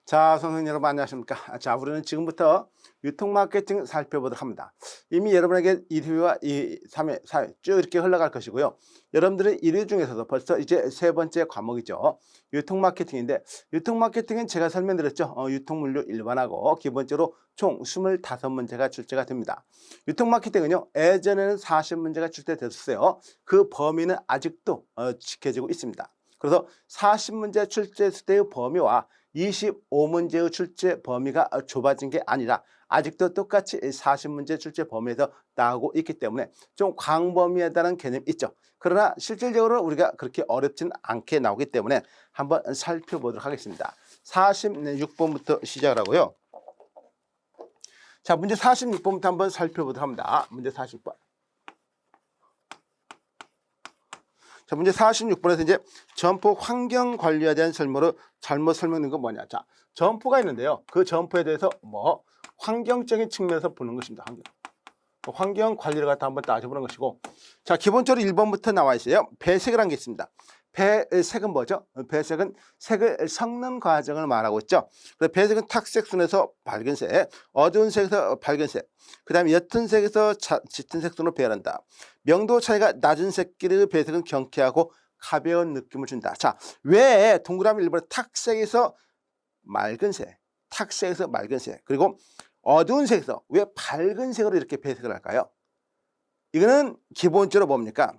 자, 선생님 여러분 안녕하십니까? 자, 우리는 지금부터 유통 마케팅 살펴보도록 합니다. 이미 여러분에게 1회와 3회, 4회 쭉 이렇게 흘러갈 것이고요. 여러분들은 1회 중에서도 벌써 이제 세 번째 과목이죠. 유통 마케팅인데, 유통 마케팅은 제가 설명드렸죠. 유통 물류 일반하고 기본적으로 총 25문제가 출제가 됩니다. 유통 마케팅은요, 예전에는 40문제가 출제됐었어요. 그 범위는 아직도 지켜지고 있습니다. 그래서 40문제 출제했을 때의 범위와 25문제의 출제 범위가 좁아진 게 아니라 아직도 똑같이 40문제 출제 범위에서 나오고 있기 때문에 좀 광범위에 따른 개념이 있죠. 그러나 실질적으로 우리가 그렇게 어렵진 않게 나오기 때문에 한번 살펴보도록 하겠습니다. 46번부터 시작을 하고요. 자, 문제 46번부터 한번 살펴보도록 합니다. 문제 46번. 자, 문제 46번에서 이제 점포 환경 관리에 대한 설명으로 잘못 설명된 건 뭐냐. 자, 점포가 있는데요. 그 점포에 대해서 환경적인 측면에서 보는 것입니다. 환경 관리를 갖다 한번 따져보는 것이고. 자, 기본적으로 1번부터 나와 있어요. 배색이라는 게 있습니다. 배색은 뭐죠? 배색은 색을 섞는 과정을 말하고 있죠. 그래서 배색은 탁색 순에서 밝은색, 어두운 색에서 밝은색, 그 다음에 옅은 색에서 짙은 색 순으로 배열한다. 명도 차이가 낮은 색끼리의 배색은 경쾌하고 가벼운 느낌을 준다. 자, 왜 동그라미 1번에 탁색에서 맑은색, 탁색에서 맑은색, 그리고 어두운 색에서 왜 밝은 색으로 이렇게 배색을 할까요? 이거는 기본적으로 뭡니까?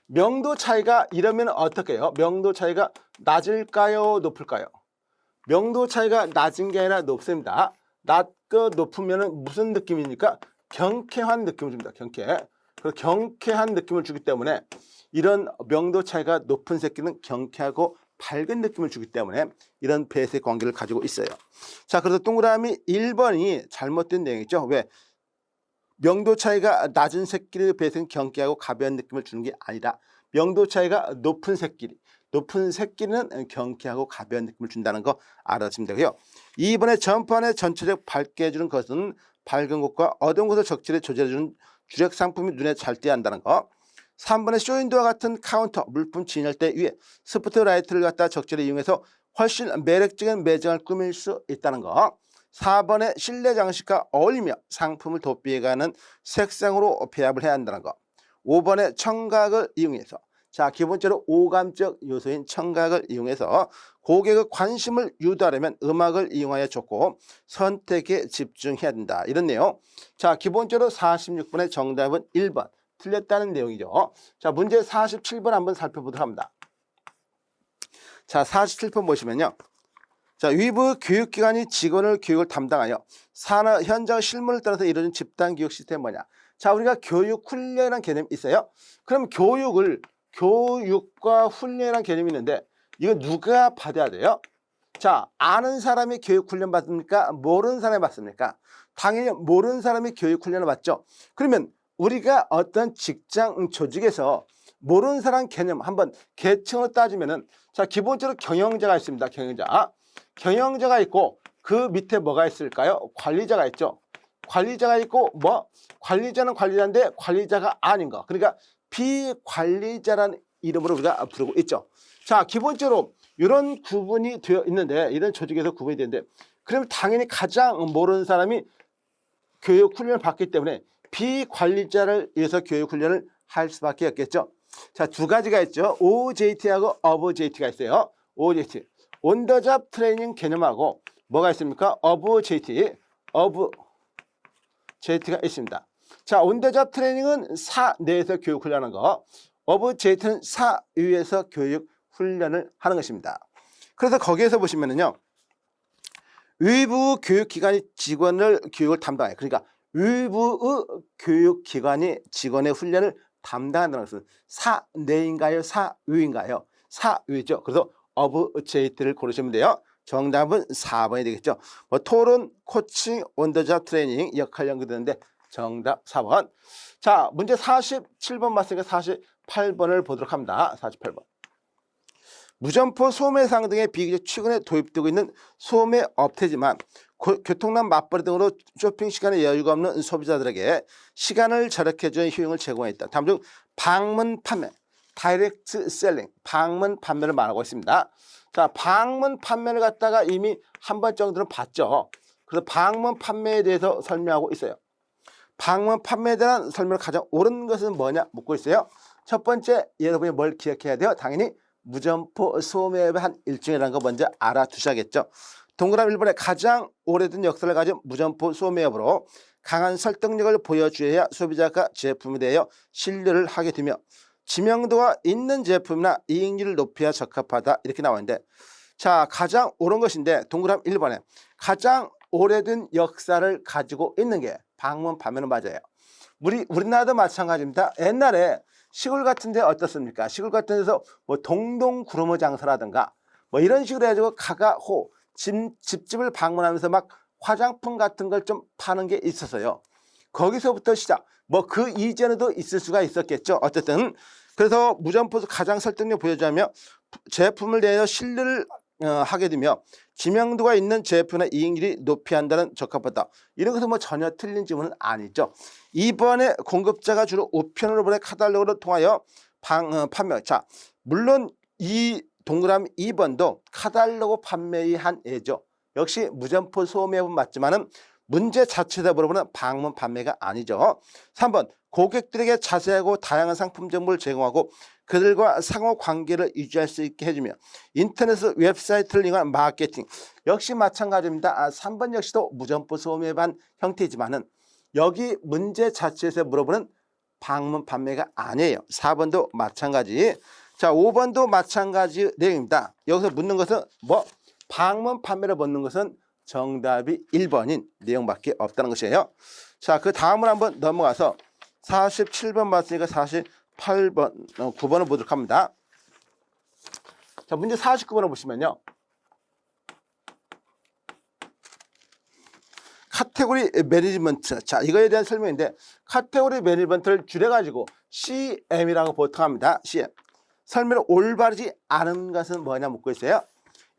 명도 차이가 이러면 어떻게 해요? 명도 차이가 낮을까요? 높을까요? 명도 차이가 낮은 게 아니라 높습니다. 낮고 높으면 무슨 느낌입니까? 경쾌한 느낌을 줍니다. 경쾌. 그래서 경쾌한 느낌을 주기 때문에 이런 명도 차이가 높은 색끼는 경쾌하고 밝은 느낌을 주기 때문에 이런 배색 관계를 가지고 있어요. 자, 그래서 동그라미 1번이 잘못된 내용이죠. 왜? 명도 차이가 낮은 색끼리 배색은 경쾌하고 가벼운 느낌을 주는 게 아니라 명도 차이가 높은 색끼리는 경쾌하고 가벼운 느낌을 준다는 거 알아주시면 되고요. 2번에 점포 안에 전체적 밝게 해주는 것은 밝은 곳과 어두운 곳을 적절히 조절해주는 주력 상품이 눈에 잘 띄어야 한다는 거. 3번에 쇼윈도와 같은 카운터, 물품 진열대 위에 스포트라이트를 갖다 적절히 이용해서 훨씬 매력적인 매장을 꾸밀 수 있다는 거. 4번에 실내 장식과 어울리며 상품을 돋비해가는 색상으로 배합을 해야 한다는 거. 5번에 청각을 이용해서, 자, 기본적으로 오감적 요소인 청각을 이용해서 고객의 관심을 유도하려면 음악을 이용하여 좋고 선택에 집중해야 된다. 이런 내용. 자, 기본적으로 46번의 정답은 1번 틀렸다는 내용이죠. 자, 문제 47번 한번 살펴보도록 합니다. 자, 47번 보시면요. 자, 위부 교육기관이 직원을 교육을 담당하여 산업 현장 실무를 따라서 이루어진 집단 교육 시스템이 뭐냐. 자, 우리가 교육 훈련이라는 개념이 있어요. 그럼 교육과 훈련이라는 개념이 있는데 이거 누가 받아야 돼요? 자, 아는 사람이 교육 훈련 받습니까? 모르는 사람이 받습니까? 당연히 모르는 사람이 교육 훈련을 받죠. 그러면 우리가 어떤 직장 조직에서 모르는 사람 개념 한번 계층으로 따지면은, 자, 기본적으로 경영자가 있습니다. 경영자가 있고 그 밑에 뭐가 있을까요? 관리자가 있죠. 관리자가 있고 관리자는 관리자인데 관리자가 아닌 거. 그러니까 비관리자라는 이름으로 우리가 부르고 있죠. 자, 기본적으로 이런 구분이 되어 있는데, 이런 조직에서 구분이 되는데, 그러면 당연히 가장 모르는 사람이 교육 훈련을 받기 때문에 비관리자를 위해서 교육 훈련을 할 수밖에 없겠죠. 자, 두 가지가 있죠. OJT하고 OBJT가 있어요. OJT. On the job 트레이닝 개념하고 뭐가 있습니까? OBJT, OBJT가 있습니다. 자, on the job 트레이닝은 사 내에서 교육 훈련하는 거, OBJT는 사 위에서 교육 훈련을 하는 것입니다. 그래서 거기에서 보시면은요, 위부 교육기관이 직원을 교육을 담당해요. 그러니까 위부의 교육기관이 직원의 훈련을 담당한다는 것은 사 내인가요? 사 위인가요? 사 위죠. 그래서 OBJT를 고르시면 돼요. 정답은 4번이 되겠죠. 토론, 코칭, 온더잡 트레이닝 역할 연구되는데 정답 4번. 자, 문제 47번 맞으니까 48번을 보도록 합니다. 48번. 무점포 소매상 등의 비교적 최근에 도입되고 있는 소매 업태지만 교통난 맞벌이 등으로 쇼핑 시간에 여유가 없는 소비자들에게 시간을 절약해주는 효용을 제공했다. 다음 중 방문 판매, 다이렉트 셀링, 방문 판매를 말하고 있습니다. 자, 방문 판매를 갖다가 이미 한 번 정도는 봤죠. 그래서 방문 판매에 대해서 설명하고 있어요. 방문 판매에 대한 설명을 가장 옳은 것은 뭐냐 묻고 있어요. 첫 번째, 여러분이 뭘 기억해야 돼요? 당연히 무점포 소매업의 한 일종이라는 거 먼저 알아두셔야겠죠. 동그라미 1번에 가장 오래된 역사를 가진 무점포 소매업으로 강한 설득력을 보여줘야 소비자가 제품에 대하여 신뢰를 하게 되며知名도가 있는 제품이나 이익률을 높여야 적합하다 이렇게 나와 있는데, 자, 가장 옳은 것인데 동그라미 1번에 가장 오래된 역사를 가지고 있는 게 방문 판매는 맞아요. 우리나라도 마찬가지입니다. 옛날에 시골 같은 데 어떻습니까? 시골 같은 데서 뭐 동동구르마 장사라든가 뭐 이런 식으로 해가지고 가가호 집집을 방문하면서 막 화장품 같은 걸 좀 파는 게 있었어요. 거기서부터 시작. 뭐 그 이전에도 있을 수가 있었겠죠. 어쨌든 그래서 무점포에서 가장 설득력 보여주자며 제품을 대하여 신뢰를 하게 되며知名도가 있는 제품의 이익률이 높이 한다는 적합하다. 이런 것은 뭐 전혀 틀린 질문은 아니죠. 이번에 공급자가 주로 우편으로 보내 카탈로그를 통하여 판매. 자, 물론 이 동그라미 2번도 카탈로그 판매의 한 예죠. 역시 무점포 소매업은 맞지만은 문제 자체에서 물어보는 방문 판매가 아니죠. 3번 고객들에게 자세하고 다양한 상품 정보를 제공하고 그들과 상호 관계를 유지할 수 있게 해주며 인터넷 웹사이트를 이용한 마케팅. 역시 마찬가지입니다. 3번 역시도 무점포 소매업 한 형태이지만은 여기 문제 자체에서 물어보는 방문 판매가 아니에요. 4번도 마찬가지. 자, 5번도 마찬가지 내용입니다. 여기서 묻는 것은 뭐 방문 판매를 묻는 것은 정답이 1번인 내용밖에 없다는 것이에요. 자, 그 다음으로 한번 넘어가서 47번 봤으니까 48번, 9번을 보도록 합니다. 자, 문제 49번을 보시면요. 카테고리 매니지먼트. 자, 이거에 대한 설명인데 카테고리 매니지먼트를 줄여가지고 CM이라고 보통 합니다. CM. 설명을 올바르지 않은 것은 뭐냐 묻고 있어요.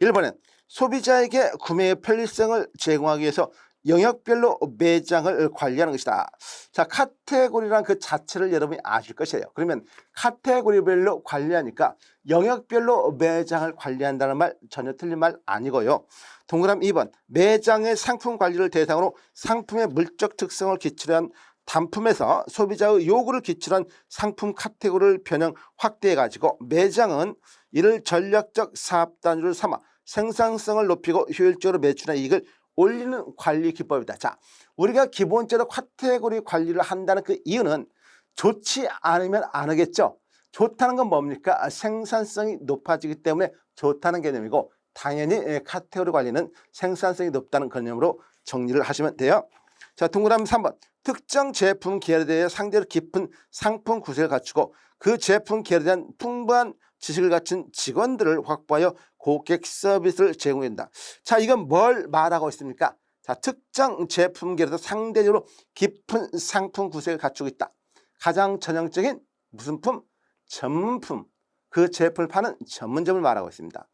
1번은 소비자에게 구매의 편리성을 제공하기 위해서 영역별로 매장을 관리하는 것이다. 자, 카테고리란 그 자체를 여러분이 아실 것이에요. 그러면 카테고리별로 관리하니까 영역별로 매장을 관리한다는 말 전혀 틀린 말 아니고요. 동그라미 2번 매장의 상품 관리를 대상으로 상품의 물적 특성을 기초로 한 단품에서 소비자의 요구를 기초로 한 상품 카테고리를 변형 확대해가지고 매장은 이를 전략적 사업 단위로 삼아 생산성을 높이고 효율적으로 매출의 이익을 올리는 관리 기법이다. 자, 우리가 기본적으로 카테고리 관리를 한다는 그 이유는 좋지 않으면 안 하겠죠. 좋다는 건 뭡니까? 생산성이 높아지기 때문에 좋다는 개념이고 당연히 카테고리 관리는 생산성이 높다는 개념으로 정리를 하시면 돼요. 자, 동그라미 3번 특정 제품 계열에 대해 상대로 깊은 상품 구색을 갖추고 그 제품 계열에 대한 풍부한 지식을 갖춘 직원들을 확보하여 고객 서비스를 제공한다. 자, 이건 뭘 말하고 있습니까? 자, 특정 제품 계열에서 상대적으로 깊은 상품 구색을 갖추고 있다. 가장 전형적인 무슨 품? 전문품. 그 제품을 파는 전문점을 말하고 있습니다.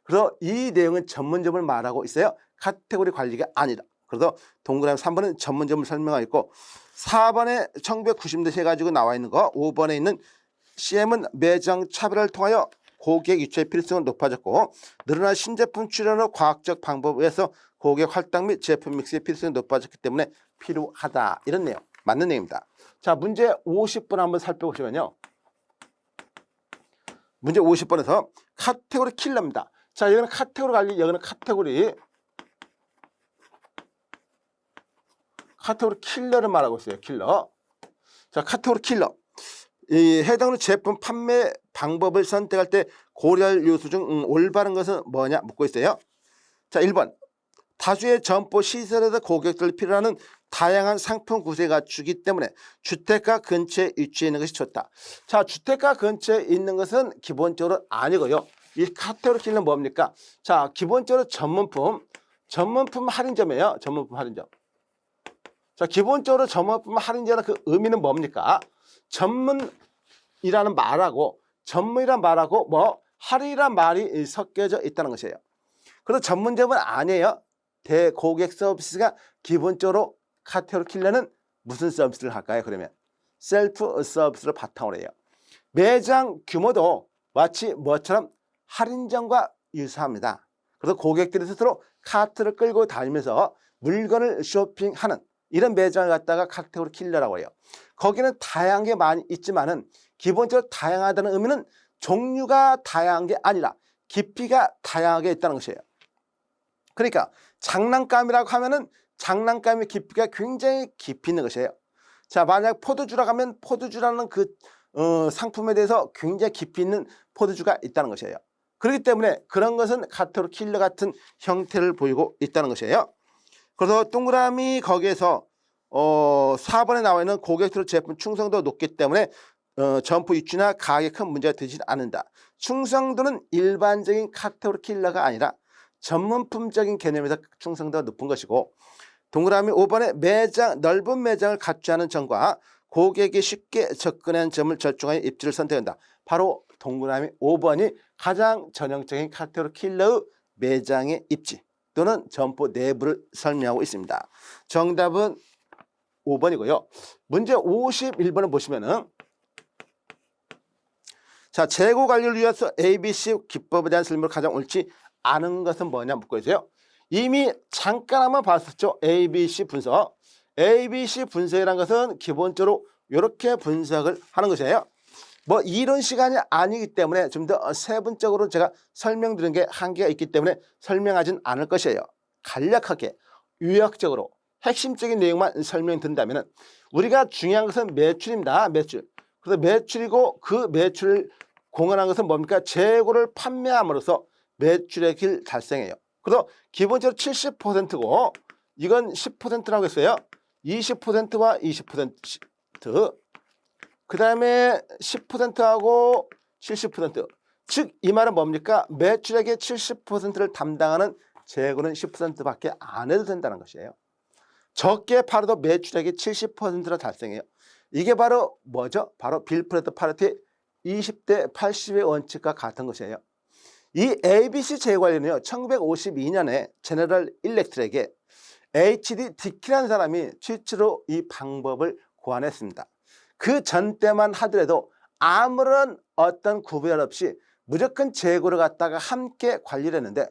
그래서 이 내용은 전문점을 말하고 있어요. 카테고리 관리가 아니다. 그래서 동그라미 3번은 전문점을 설명하고 있고 4번에 1990년대 해가지고 나와 있는 거 5번에 있는 CM은 매장 차별화를 통하여 고객 유치의 필요성은 높아졌고 늘어난 신제품 출현으로 과학적 방법에서 고객 할당 및 제품 믹스의 필요성이 높아졌기 때문에 필요하다. 이런 내용 맞는 내용입니다. 자, 문제 50번 한번 살펴보시면요. 문제 50번에서 카테고리 킬러입니다. 자, 여기는 카테고리 관리, 여기는 카테고리 킬러를 말하고 있어요. 킬러. 자, 카테고리 킬러. 이 해당 제품 판매 방법을 선택할 때 고려할 요소 중 올바른 것은 뭐냐 묻고 있어요. 자, 1번 다수의 점포 시설에서 고객들 필요로 하는 다양한 상품 구색을 갖추기 때문에 주택가 근처에 위치해 있는 것이 좋다. 자, 주택가 근처에 있는 것은 기본적으로 아니고요. 이 카테고리 킬러는 뭡니까? 자, 기본적으로 전문품 할인점이에요. 전문품 할인점. 자, 기본적으로 전문품 할인점의 그 의미는 뭡니까? 전문이라는 말하고 뭐 할인이란 말이 섞여져 있다는 것이에요. 그래서 전문점은 아니에요. 대고객 서비스가 기본적으로 카테고리 킬러는 무슨 서비스를 할까요? 그러면 셀프 서비스를 바탕으로 해요. 매장 규모도 마치 뭐처럼 할인점과 유사합니다. 그래서 고객들이 스스로 카트를 끌고 다니면서 물건을 쇼핑하는 이런 매장을 갖다가 카테고리 킬러라고 해요. 거기는 다양한 게 많이 있지만은 기본적으로 다양하다는 의미는 종류가 다양한 게 아니라 깊이가 다양하게 있다는 것이에요. 그러니까 장난감이라고 하면은 장난감의 깊이가 굉장히 깊이 있는 것이에요. 자, 만약 포도주라고 하면 포도주라는 그 상품에 대해서 굉장히 깊이 있는 포도주가 있다는 것이에요. 그렇기 때문에 그런 것은 카테고리 킬러 같은 형태를 보이고 있다는 것이에요. 그래서 동그라미 거기에서 4번에 나와 있는 고객들 제품 충성도가 높기 때문에 점포 유치나 가격에 큰 문제가 되지 않는다. 충성도는 일반적인 카테고리 킬러가 아니라 전문품적인 개념에서 충성도가 높은 것이고, 동그라미 5번에 매장, 넓은 매장을 갖추지 않은 점과 고객이 쉽게 접근하는 점을 절충하여 입지를 선택한다. 바로 동그라미 5번이 가장 전형적인 카테고리 킬러의 매장의 입지 또는 점포 내부를 설명하고 있습니다. 정답은 5번이고요. 문제 51번을 보시면은, 자, 재고 관리를 위해서 ABC 기법에 대한 설명을 가장 옳지 않은 것은 뭐냐 묻고 있어요. 이미 잠깐 한번 봤었죠. ABC 분석. ABC 분석이라는 것은 기본적으로 이렇게 분석을 하는 것이에요. 뭐 이런 시간이 아니기 때문에 좀 더 세분적으로 제가 설명드리는 게 한계가 있기 때문에 설명하진 않을 것이에요. 간략하게 요약적으로 핵심적인 내용만 설명드린다면 우리가 중요한 것은 매출입니다. 매출. 그래서 매출이고 그 매출을 공헌한 것은 뭡니까? 재고를 판매함으로써 매출액을 달성해요. 그래서 기본적으로 70%고 이건 10%라고 했어요. 20%와 20%. 그 다음에 10%하고 70%. 즉 이 말은 뭡니까? 매출액의 70%를 담당하는 재고는 10%밖에 안 해도 된다는 것이에요. 적게 팔아도 매출액이 70%를 달성해요. 이게 바로 뭐죠? 바로 빌프레드 파레토의 20대 80의 원칙과 같은 것이에요. 이 ABC 재고관리는요, 1952년에 제너럴 일렉트릭에게 HD 디키라는 사람이 최초로 이 방법을 고안했습니다. 그 전 때만 하더라도 아무런 어떤 구별 없이 무조건 재고를 갖다가 함께 관리를 했는데,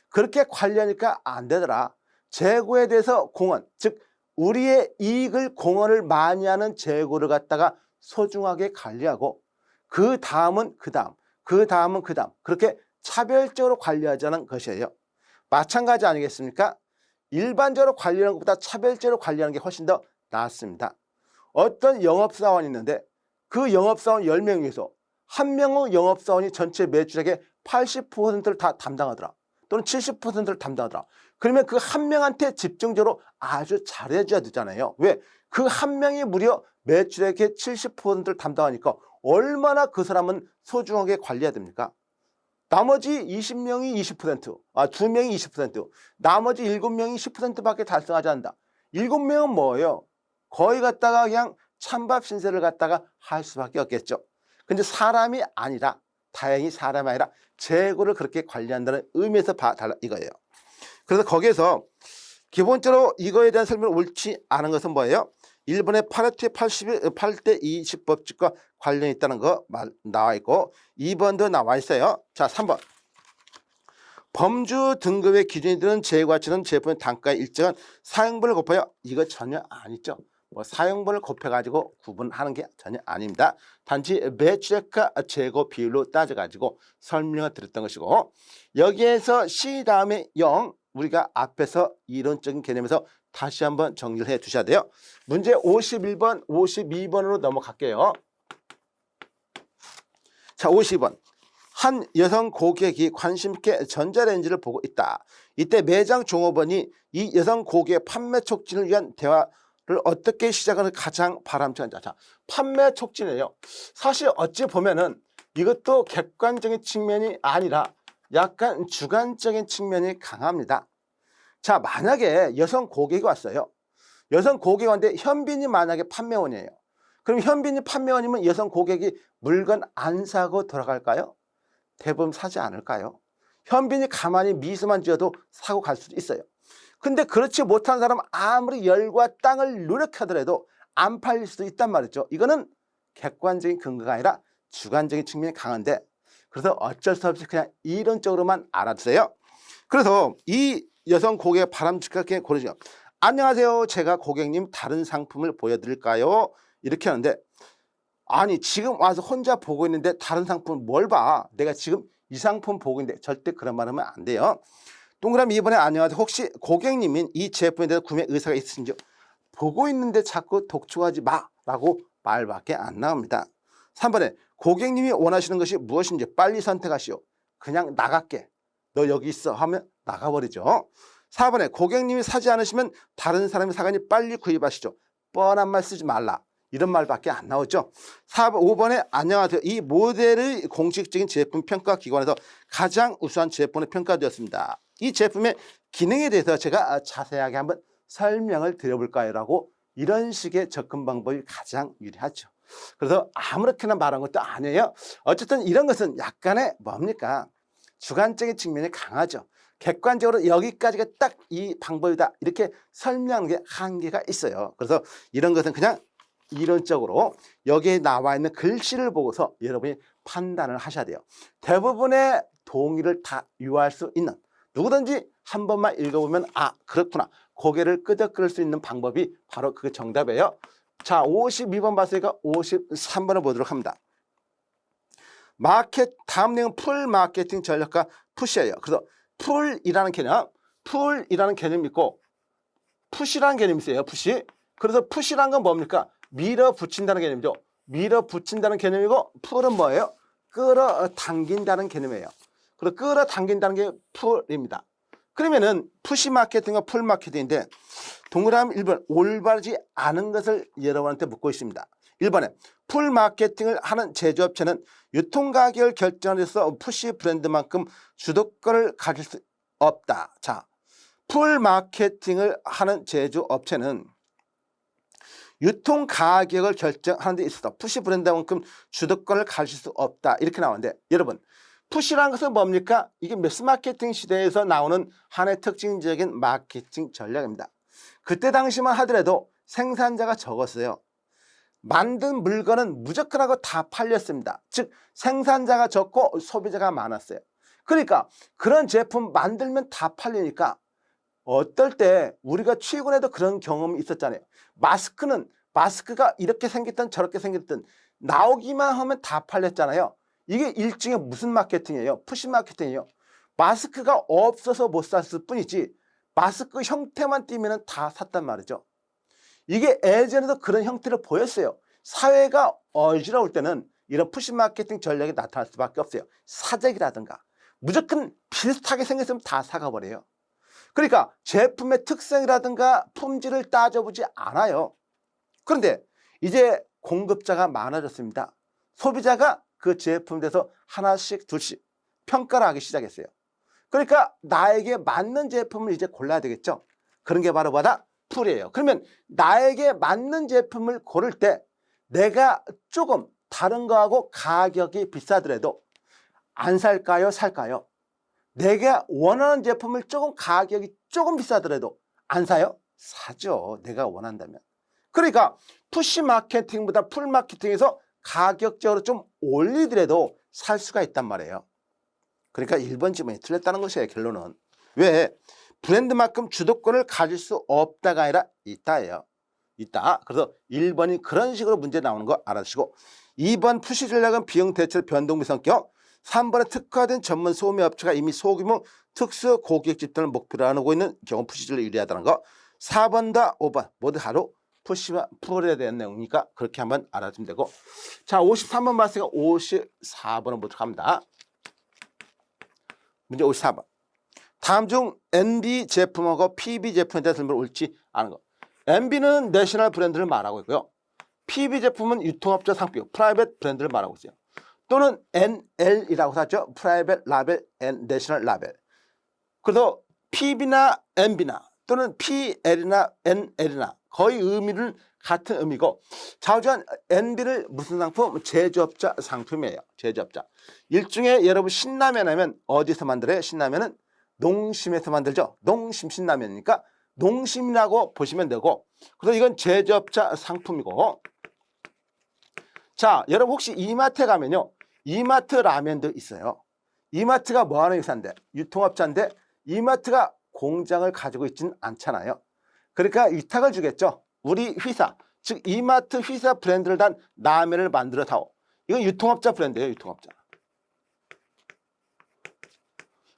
그렇게 관리하니까 안 되더라. 재고에 대해서 공헌, 즉 우리의 이익을 공헌을 많이 하는 재고를 갖다가 소중하게 관리하고 그 다음은 그 다음, 그 다음은 그 다음, 그렇게 차별적으로 관리하자는 것이에요. 마찬가지 아니겠습니까? 일반적으로 관리하는 것보다 차별적으로 관리하는 게 훨씬 더 낫습니다. 어떤 영업사원이 있는데 그 영업사원 10명 중에서 한 명의 영업사원이 전체 매출액의 80%를 다 담당하더라. 또는 70%를 담당하더라. 그러면 그 한 명한테 집중적으로 아주 잘해줘야 되잖아요. 왜? 그 한 명이 무려 매출액의 70%를 담당하니까 얼마나 그 사람은 소중하게 관리해야 됩니까? 나머지 20명이 20%, 2명이 20%, 나머지 7명이 10%밖에 달성하지 않는다. 7명은 뭐예요? 거의 갖다가 그냥 찬밥 신세를 갖다가 할 수밖에 없겠죠. 근데 사람이 아니라, 다행히 사람이 아니라 재고를 그렇게 관리한다는 의미에서 달라 이거예요. 그래서 거기에서 기본적으로 이거에 대한 설명을 옳지 않은 것은 뭐예요? 1번에 파레토의 8대 20 법칙과 관련이 있다는 거 나와 있고, 2번도 나와 있어요. 자, 3번. 범주 등급의 기준이 되는 재고가치는 제품의 단가의 일정한 사용분을 곱하여, 이거 전혀 아니죠. 뭐 사용분을 곱해가지고 구분하는 게 전혀 아닙니다. 단지 매출액과 재고 비율로 따져가지고 설명을 드렸던 것이고, 여기에서 C 다음에 0, 우리가 앞에서 이론적인 개념에서 다시 한번 정리를 해 두셔야 돼요. 문제 51번, 52번으로 넘어갈게요. 자, 52번. 한 여성 고객이 관심 있게 전자레인지를 보고 있다. 이때 매장 종업원이 이 여성 고객의 판매 촉진을 위한 대화를 어떻게 시작하는 가장 바람직한지. 자, 판매 촉진이에요. 사실 어찌 보면은 이것도 객관적인 측면이 아니라 약간 주관적인 측면이 강합니다. 자, 만약에 여성 고객이 왔어요. 여성 고객이 왔는데 현빈이 만약에 판매원이에요. 그럼 현빈이 판매원이면 여성 고객이 물건 안 사고 돌아갈까요? 대부분 사지 않을까요? 현빈이 가만히 미소만 지어도 사고 갈 수도 있어요. 근데 그렇지 못한 사람은 아무리 열과 땅을 노력하더라도 안 팔릴 수도 있단 말이죠. 이거는 객관적인 근거가 아니라 주관적인 측면이 강한데, 그래서 어쩔 수 없이 그냥 이론적으로만 알아두세요. 그래서 이 여성 고객의 바람직하게 고르죠. 안녕하세요. 제가 고객님 다른 상품을 보여드릴까요? 이렇게 하는데 아니 지금 와서 혼자 보고 있는데 다른 상품을 뭘 봐? 내가 지금 이 상품 보고 있는데 절대 그런 말 하면 안 돼요. 동그라미 2번에 안녕하세요. 혹시 고객님인 이 제품에 대해서 구매 의사가 있으신지요? 보고 있는데 자꾸 독촉하지 마 라고 말밖에 안 나옵니다. 3번에 고객님이 원하시는 것이 무엇인지 빨리 선택하시오. 그냥 나갈게. 너 여기 있어 하면 나가버리죠. 4번에 고객님이 사지 않으시면 다른 사람이 사가니 빨리 구입하시죠. 뻔한 말 쓰지 말라. 이런 말밖에 안 나오죠. 5번에 안녕하세요. 이 모델의 공식적인 제품 평가 기관에서 가장 우수한 제품으로 평가되었습니다. 이 제품의 기능에 대해서 제가 자세하게 한번 설명을 드려볼까요? 라고 이런 식의 접근 방법이 가장 유리하죠. 그래서 아무렇게나 말한 것도 아니에요. 어쨌든 이런 것은 약간의 뭡니까? 주관적인 측면이 강하죠. 객관적으로 여기까지가 딱 이 방법이다 이렇게 설명하는 게 한계가 있어요. 그래서 이런 것은 그냥 이론적으로 여기에 나와 있는 글씨를 보고서 여러분이 판단을 하셔야 돼요. 대부분의 동의를 다 유효할 수 있는 누구든지 한 번만 읽어보면 아 그렇구나 고개를 끄덕거릴 수 있는 방법이 바로 그게 정답이에요. 자 52번 봤으니까 53번을 보도록 합니다. 다음 내용은 풀 마케팅 전략과 푸시예요. 그래서 풀이라는 개념이 있고 푸시라는 개념이 있어요. 푸시. 그래서 푸시라는 건 뭡니까? 밀어붙인다는 개념이죠. 밀어붙인다는 개념이고 풀은 뭐예요? 끌어당긴다는 개념이에요. 그래서 끌어당긴다는 게 풀입니다. 그러면은 푸시 마케팅과 풀 마케팅인데 동그라미 1번 올바르지 않은 것을 여러분한테 묻고 있습니다. 1번에 풀 마케팅을 하는 제조업체는 유통가격을 결정해서 푸시 브랜드만큼 주도권을 가질 수 없다. 자, 풀 마케팅을 하는 제조업체는 유통가격을 결정하는 데 있어서 푸시 브랜드만큼 주도권을 가질 수 없다. 이렇게 나오는데 여러분 푸시라는 것은 뭡니까? 이게 매스 마케팅 시대에서 나오는 하나의 특징적인 마케팅 전략입니다. 그때 당시만 하더라도 생산자가 적었어요. 만든 물건은 무조건 하고 다 팔렸습니다. 즉 생산자가 적고 소비자가 많았어요. 그러니까 그런 제품 만들면 다 팔리니까 어떨 때 우리가 최근에도 그런 경험이 있었잖아요. 마스크가 이렇게 생겼든 저렇게 생겼든 나오기만 하면 다 팔렸잖아요. 이게 일종의 무슨 마케팅이에요? 푸시 마케팅이에요. 마스크가 없어서 못 샀을 뿐이지 마스크 형태만 띄면 다 샀단 말이죠. 이게 예전에도 그런 형태를 보였어요. 사회가 어지러울 때는 이런 푸시 마케팅 전략이 나타날 수밖에 없어요. 사재기라든가 무조건 비슷하게 생겼으면 다 사가버려요. 그러니까 제품의 특성이라든가 품질을 따져보지 않아요. 그런데 이제 공급자가 많아졌습니다. 소비자가 그 제품에 대해서 하나씩 둘씩 평가를 하기 시작했어요. 그러니까 나에게 맞는 제품을 이제 골라야 되겠죠. 그런 게 바로 뭐다? 풀이에요. 그러면 나에게 맞는 제품을 고를 때 내가 조금 다른 거하고 가격이 비싸더라도 안 살까요? 살까요? 내가 원하는 제품을 가격이 조금 비싸더라도 안 사요? 사죠. 내가 원한다면. 그러니까 푸시 마케팅보다 풀 마케팅에서 가격적으로 좀 올리더라도 살 수가 있단 말이에요. 그러니까 1번 지문이 틀렸다는 것이에요. 결론은. 왜? 브랜드만큼 주도권을 가질 수 없다가 아니라 있다예요. 있다. 그래서 1번이 그런 식으로 문제 나오는 거 알아두시고 2번 푸시 전략은 비용 대출 변동비 성격 3번에 특화된 전문 소매 업체가 이미 소규모 특수 고객 집단을 목표로 하고 있는 경우 푸시 전략이 유리하다는 거 4번과 5번 모두 하루 푸시와 풀에 대한 내용이니까 그렇게 한번 알아두면 되고 자 53번 봤으니까 54번을 보도록 합니다. 문제 54번 다음 중 NB 제품하고 PB 제품에 대한 설명을 옳지 않은 것. NB는 내셔널 브랜드를 말하고 있고요. PB 제품은 유통업체 상표, 프라이빗 브랜드를 말하고 있어요. 또는 NL이라고 하죠. 프라이빗 라벨 앤 내셔널 라벨. 그래서 PB나 NB나 또는 PL이나 NL이나 거의 의미는 같은 의미고 자우지간 NB를 무슨 상품? 제조업자 상품이에요. 제조업자. 일종의 여러분 신라면 하면 어디서 만들어요? 신라면은 농심에서 만들죠. 농심 신라면이니까 농심이라고 보시면 되고 그래서 이건 제조업자 상품이고 자 여러분 혹시 이마트에 가면요 이마트 라면도 있어요. 이마트가 뭐하는 회사인데? 유통업자인데 이마트가 공장을 가지고 있지는 않잖아요. 그러니까 위탁을 주겠죠. 우리 회사, 즉 이마트 회사 브랜드를 단 라면을 만들어 다오. 이건 유통업자 브랜드예요. 유통업자.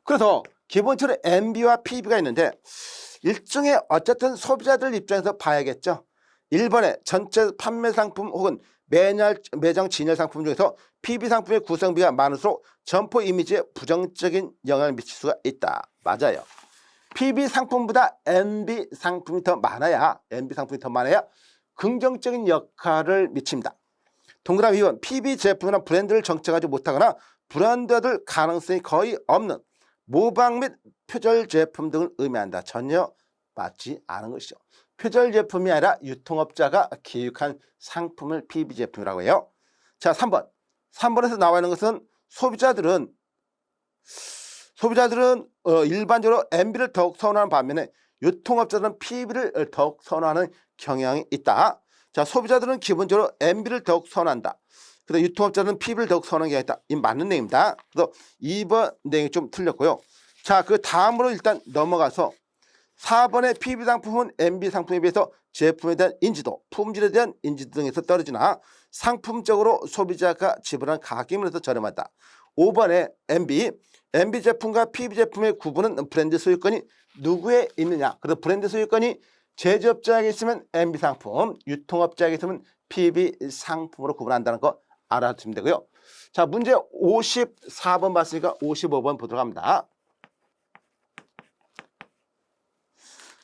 그래서 기본적으로 MB와 PB가 있는데 일종의 어쨌든 소비자들 입장에서 봐야겠죠. 1번에 전체 판매 상품 혹은 매장 진열 상품 중에서 PB 상품의 구성비가 많을수록 점포 이미지에 부정적인 영향을 미칠 수가 있다. 맞아요. PB 상품보다 MB 상품이 더 많아야 긍정적인 역할을 미칩니다. 동그라미 2번 PB 제품이나 브랜드를 정착하지 못하거나 브랜드화될 가능성이 거의 없는 모방 및 표절 제품 등을 의미한다. 전혀 맞지 않은 것이죠. 표절 제품이 아니라 유통업자가 기획한 상품을 PB 제품이라고 해요. 자, 3번에서 나와 있는 것은 소비자들은 일반적으로 MB를 더욱 선호하는 반면에 유통업자들은 PB를 더욱 선호하는 경향이 있다. 자, 소비자들은 기본적으로 MB를 더욱 선호한다. 그래서 유통업자들은 PB를 더욱 선호하는 경향이 있다. 이 맞는 내용입니다. 그래서 2번 내용이 좀 틀렸고요. 자, 그 다음으로 일단 넘어가서 4번의 PB 상품은 MB 상품에 비해서 제품에 대한 인지도, 품질에 대한 인지도 등에서 떨어지나 상품적으로 소비자가 지불한 가격에 비해서 저렴하다. 5번의 MB 제품과 PB 제품의 구분은 브랜드 소유권이 누구에 있느냐. 그래서 브랜드 소유권이 제조업자에게 있으면 MB 상품, 유통업자에게 있으면 PB 상품으로 구분한다는 거 알아두시면 되고요. 자, 문제 54번 봤으니까 55번 보도록 합니다.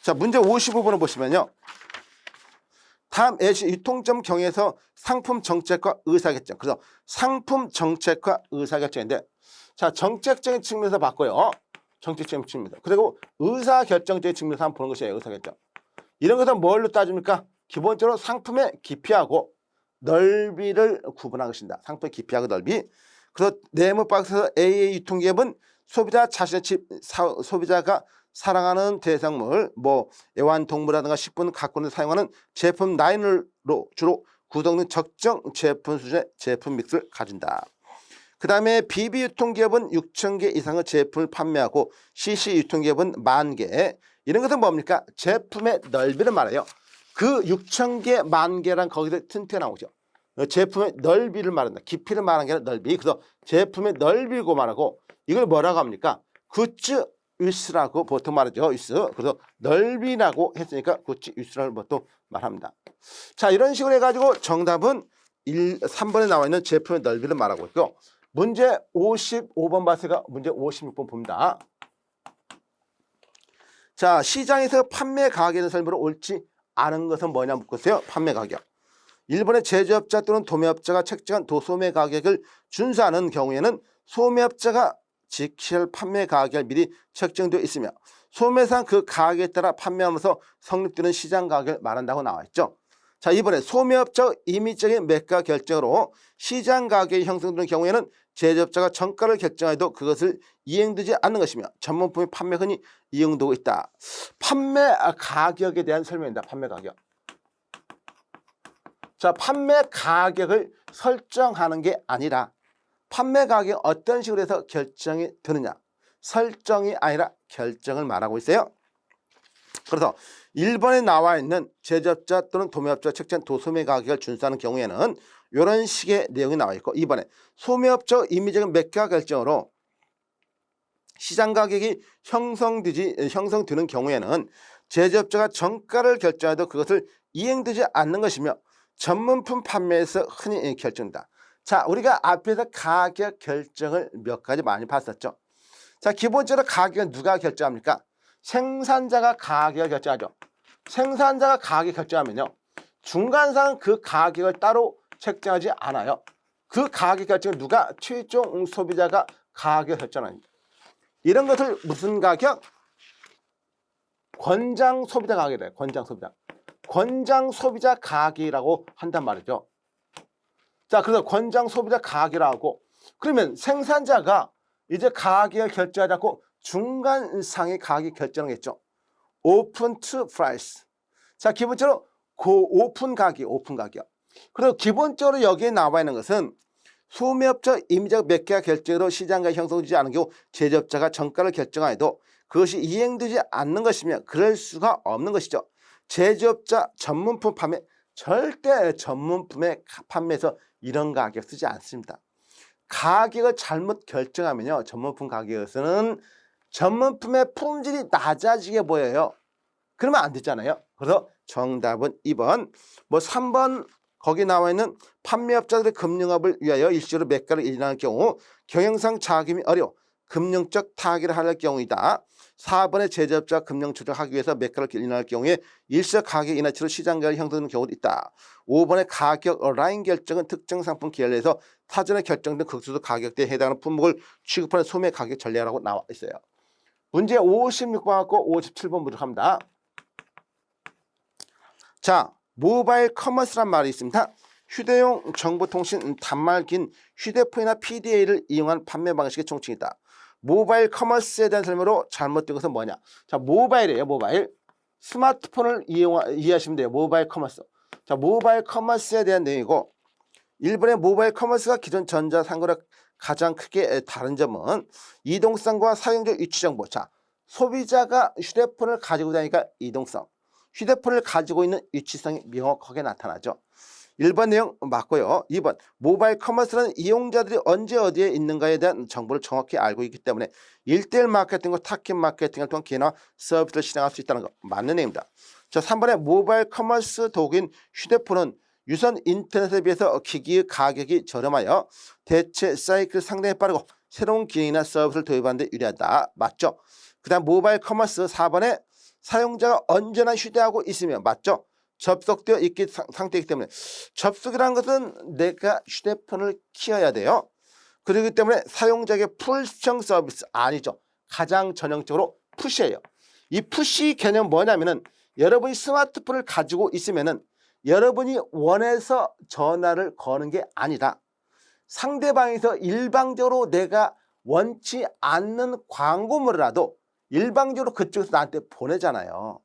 자, 문제 55번을 보시면요. 다음 예시 유통점 경영에서 상품 정책과 의사결정. 그래서 상품 정책과 의사결정인데, 자, 정책적인 측면에서 봤고요. 정책적인 측면에서. 그리고 의사결정적인 측면에서 한번 보는 것이에요. 의사결정. 이런 것은 뭘로 따집니까? 기본적으로 상품의 깊이하고 넓이를 구분한 것입니다. 상품의 깊이하고 넓이. 그래서 네모 박스에서 AA 유통기업은 소비자 자신의 소비자가 사랑하는 대상물, 애완동물이라든가 식품 가꾸는 데 사용하는 제품 라인으로 주로 구성된 적정 제품 수준의 제품 믹스를 가진다. 그 다음에 BB 유통기업은 6,000개 이상의 제품을 판매하고 CC 유통기업은 10,000개. 이런 것은 뭡니까? 제품의 넓이를 말해요. 그 6,000개, 10,000개란 거기서 튼튼히 나오죠. 제품의 넓이를 말한다. 깊이를 말하는 게 아니라 넓이. 그래서 제품의 넓이고 말하고 이걸 뭐라고 합니까? 굿즈 위스라고 보통 말하죠. 위스. 그래서 넓이라고 했으니까 굿즈 위스라고 보통 말합니다. 자, 이런 식으로 해가지고 정답은 3번에 나와 있는 제품의 넓이를 말하고 있고, 문제 55번 봤으니까 문제 56번 봅니다. 자, 시장에서 판매 가격에 대한 설명으로 옳지 않은 것은 뭐냐 묻겠어요. 판매 가격. 1번의 제조업자 또는 도매업자가 책정한 도소매 가격을 준수하는 경우에는 소매업자가 지켜야 할 판매 가격이 미리 책정되어 있으며 소매상 그 가격에 따라 판매하면서 성립되는 시장 가격을 말한다고 나와 있죠. 자, 이번에 소매업자 임의적인 매가 결정으로 시장 가격이 형성되는 경우에는 제조업자가 정가를 결정해도 그것을 이행되지 않는 것이며 전문품의 판매 흔히 이용되고 있다. 판매 가격에 대한 설명입니다. 판매 가격. 자, 판매 가격을 설정하는 게 아니라 판매 가격이 어떤 식으로 해서 결정이 되느냐. 설정이 아니라 결정을 말하고 있어요. 그래서 1번에 나와 있는 제조업자 또는 도매업자가 책정한 도소매 가격을 준수하는 경우에는 이런 식의 내용이 나와 있고, 2번에 소매업자 임의적인 매가 결정으로 시장 가격이 형성되는 경우에는 제조업자가 정가를 결정해도 그것을 이행되지 않는 것이며 전문품 판매에서 흔히 결정된다. 자, 우리가 앞에서 가격 결정을 몇 가지 많이 봤었죠. 자, 기본적으로 가격은 누가 결정합니까? 생산자가 가격을 결정하죠. 생산자가 가격을 결정하면요, 중간상은 그 가격을 따로 책정하지 않아요. 그 가격 결정은 누가? 최종 소비자가 가격을 결정합니다. 이런 것을 무슨 가격? 권장 소비자 가격이래요. 권장 소비자 가격이라고 한단 말이죠. 자, 그래서 권장 소비자 가격이라고, 그러면 생산자가 이제 가격을 결정하지 않고 중간상의 가격 결정하겠죠. 오픈 투 프라이스. 자, 기본적으로 오픈 가격. 그리고 기본적으로 여기에 나와 있는 것은 소매업자 임의적 매가 결정으로 시장가 형성되지 않은 경우 제조업자가 정가를 결정하여도 그것이 이행되지 않는 것이며 그럴 수가 없는 것이죠. 제조업자 전문품 판매 절대 전문품의 판매에서 이런 가격 쓰지 않습니다. 가격을 잘못 결정하면요. 전문품 가격에서는 전문품의 품질이 낮아지게 보여요. 그러면 안 되잖아요. 그래서 정답은 2번. 뭐 3번 거기 나와 있는 판매업자들의 금융업을 위하여 일시적으로 매가를 인하할 경우 경영상 자금이 어려워 금융적 타결을 할 경우이다. 4번의 제조업자 금융 조정하기 위해서 매가를 인하할 경우에 일시적 가격 인하치로 시장가를 형성되는 경우도 있다. 5번의 가격 라인 결정은 특정 상품 계열에서 사전에 결정된 극소수 가격대에 해당하는 품목을 취급하는 소매 가격 전략이라고 나와 있어요. 문제 56번 갖고 57번 보도록 합니다. 자, 모바일 커머스란 말이 있습니다. 휴대용 정보통신 단말 긴 휴대폰이나 PDA를 이용한 판매 방식의 총칭이다. 모바일 커머스에 대한 설명으로 잘못된 것은 뭐냐? 자, 모바일이에요. 모바일. 스마트폰을 이해하시면 돼요. 모바일 커머스. 자, 모바일 커머스에 대한 내용이고, 일본의 모바일 커머스가 기존 전자상거래 가장 크게 다른 점은 이동성과 사용자 위치 정보. 자, 소비자가 휴대폰을 가지고 다니니까 이동성, 휴대폰을 가지고 있는 위치성이 명확하게 나타나죠. 1번 내용 맞고요. 2번 모바일 커머스는 이용자들이 언제 어디에 있는가에 대한 정보를 정확히 알고 있기 때문에 1:1 마케팅과 타겟 마케팅을 통한 기회나 서비스를 실행할 수 있다는 거 맞는 내용입니다. 자, 3번에 모바일 커머스 도구인 휴대폰은 유선 인터넷에 비해서 기기의 가격이 저렴하여 대체 사이클이 상당히 빠르고 새로운 기능이나 서비스를 도입하는 데 유리하다. 맞죠? 그 다음 모바일 커머스 4번에 사용자가 언제나 휴대하고 있으며 맞죠? 접속되어 있기 상태이기 때문에 접속이라는 것은 내가 휴대폰을 키워야 돼요. 그렇기 때문에 사용자에게 풀 시청 서비스 아니죠. 가장 전형적으로 푸시예요. 이 푸시 개념은 뭐냐면은 여러분이 스마트폰을 가지고 있으면은 여러분이 원해서 전화를 거는 게 아니라 상대방에서 일방적으로 내가 원치 않는 광고물이라도 일방적으로 그쪽에서 나한테 보내잖아요.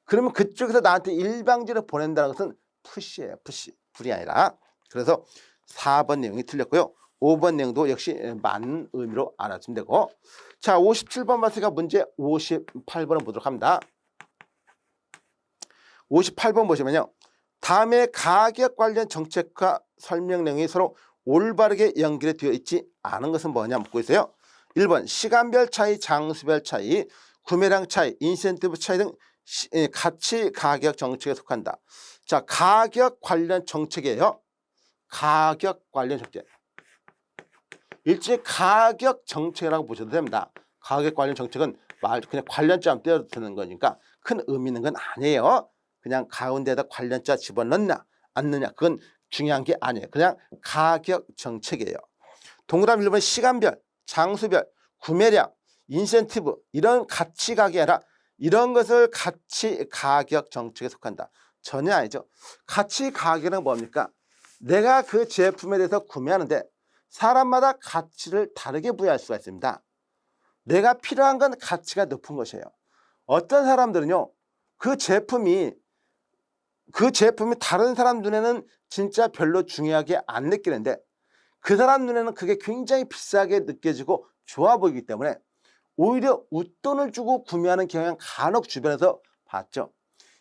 그러면 그쪽에서 나한테 일방적으로 보낸다는 것은 푸시예요. 푸시. 불이 아니라. 그래서 4번 내용이 틀렸고요. 5번 내용도 역시 맞는 의미로 알아주면 되고. 자, 57번 봤으니까 문제 58번을 보도록 합니다. 58번 보시면요. 다음에 가격 관련 정책과 설명 내용이 서로 올바르게 연결이 되어 있지 않은 것은 뭐냐 묻고 있어요. 1번 시간별 차이, 장수별 차이, 구매량 차이, 인센티브 차이 등 가치 가격 정책에 속한다. 자, 가격 관련 정책이에요. 가격 관련 정책. 일종의 가격 정책이라고 보셔도 됩니다. 가격 관련 정책은 그냥 관련자만 떼어도 되는 거니까 큰 의미 있는 건 아니에요. 그냥 가운데에다 관련자 집어넣냐 안 넣냐 그건 중요한 게 아니에요. 그냥 가격 정책이에요. 동그라미 1번 시간별, 장수별, 구매량, 인센티브 이런 가치 가격이 아니라 이런 것을 가치 가격 정책에 속한다. 전혀 아니죠. 가치 가격은 뭡니까? 내가 그 제품에 대해서 구매하는데 사람마다 가치를 다르게 부여할 수가 있습니다. 내가 필요한 건 가치가 높은 것이에요. 어떤 사람들은요. 그 제품이 다른 사람 눈에는 진짜 별로 중요하게 안 느끼는데 그 사람 눈에는 그게 굉장히 비싸게 느껴지고 좋아 보이기 때문에 오히려 웃돈을 주고 구매하는 경향 간혹 주변에서 봤죠.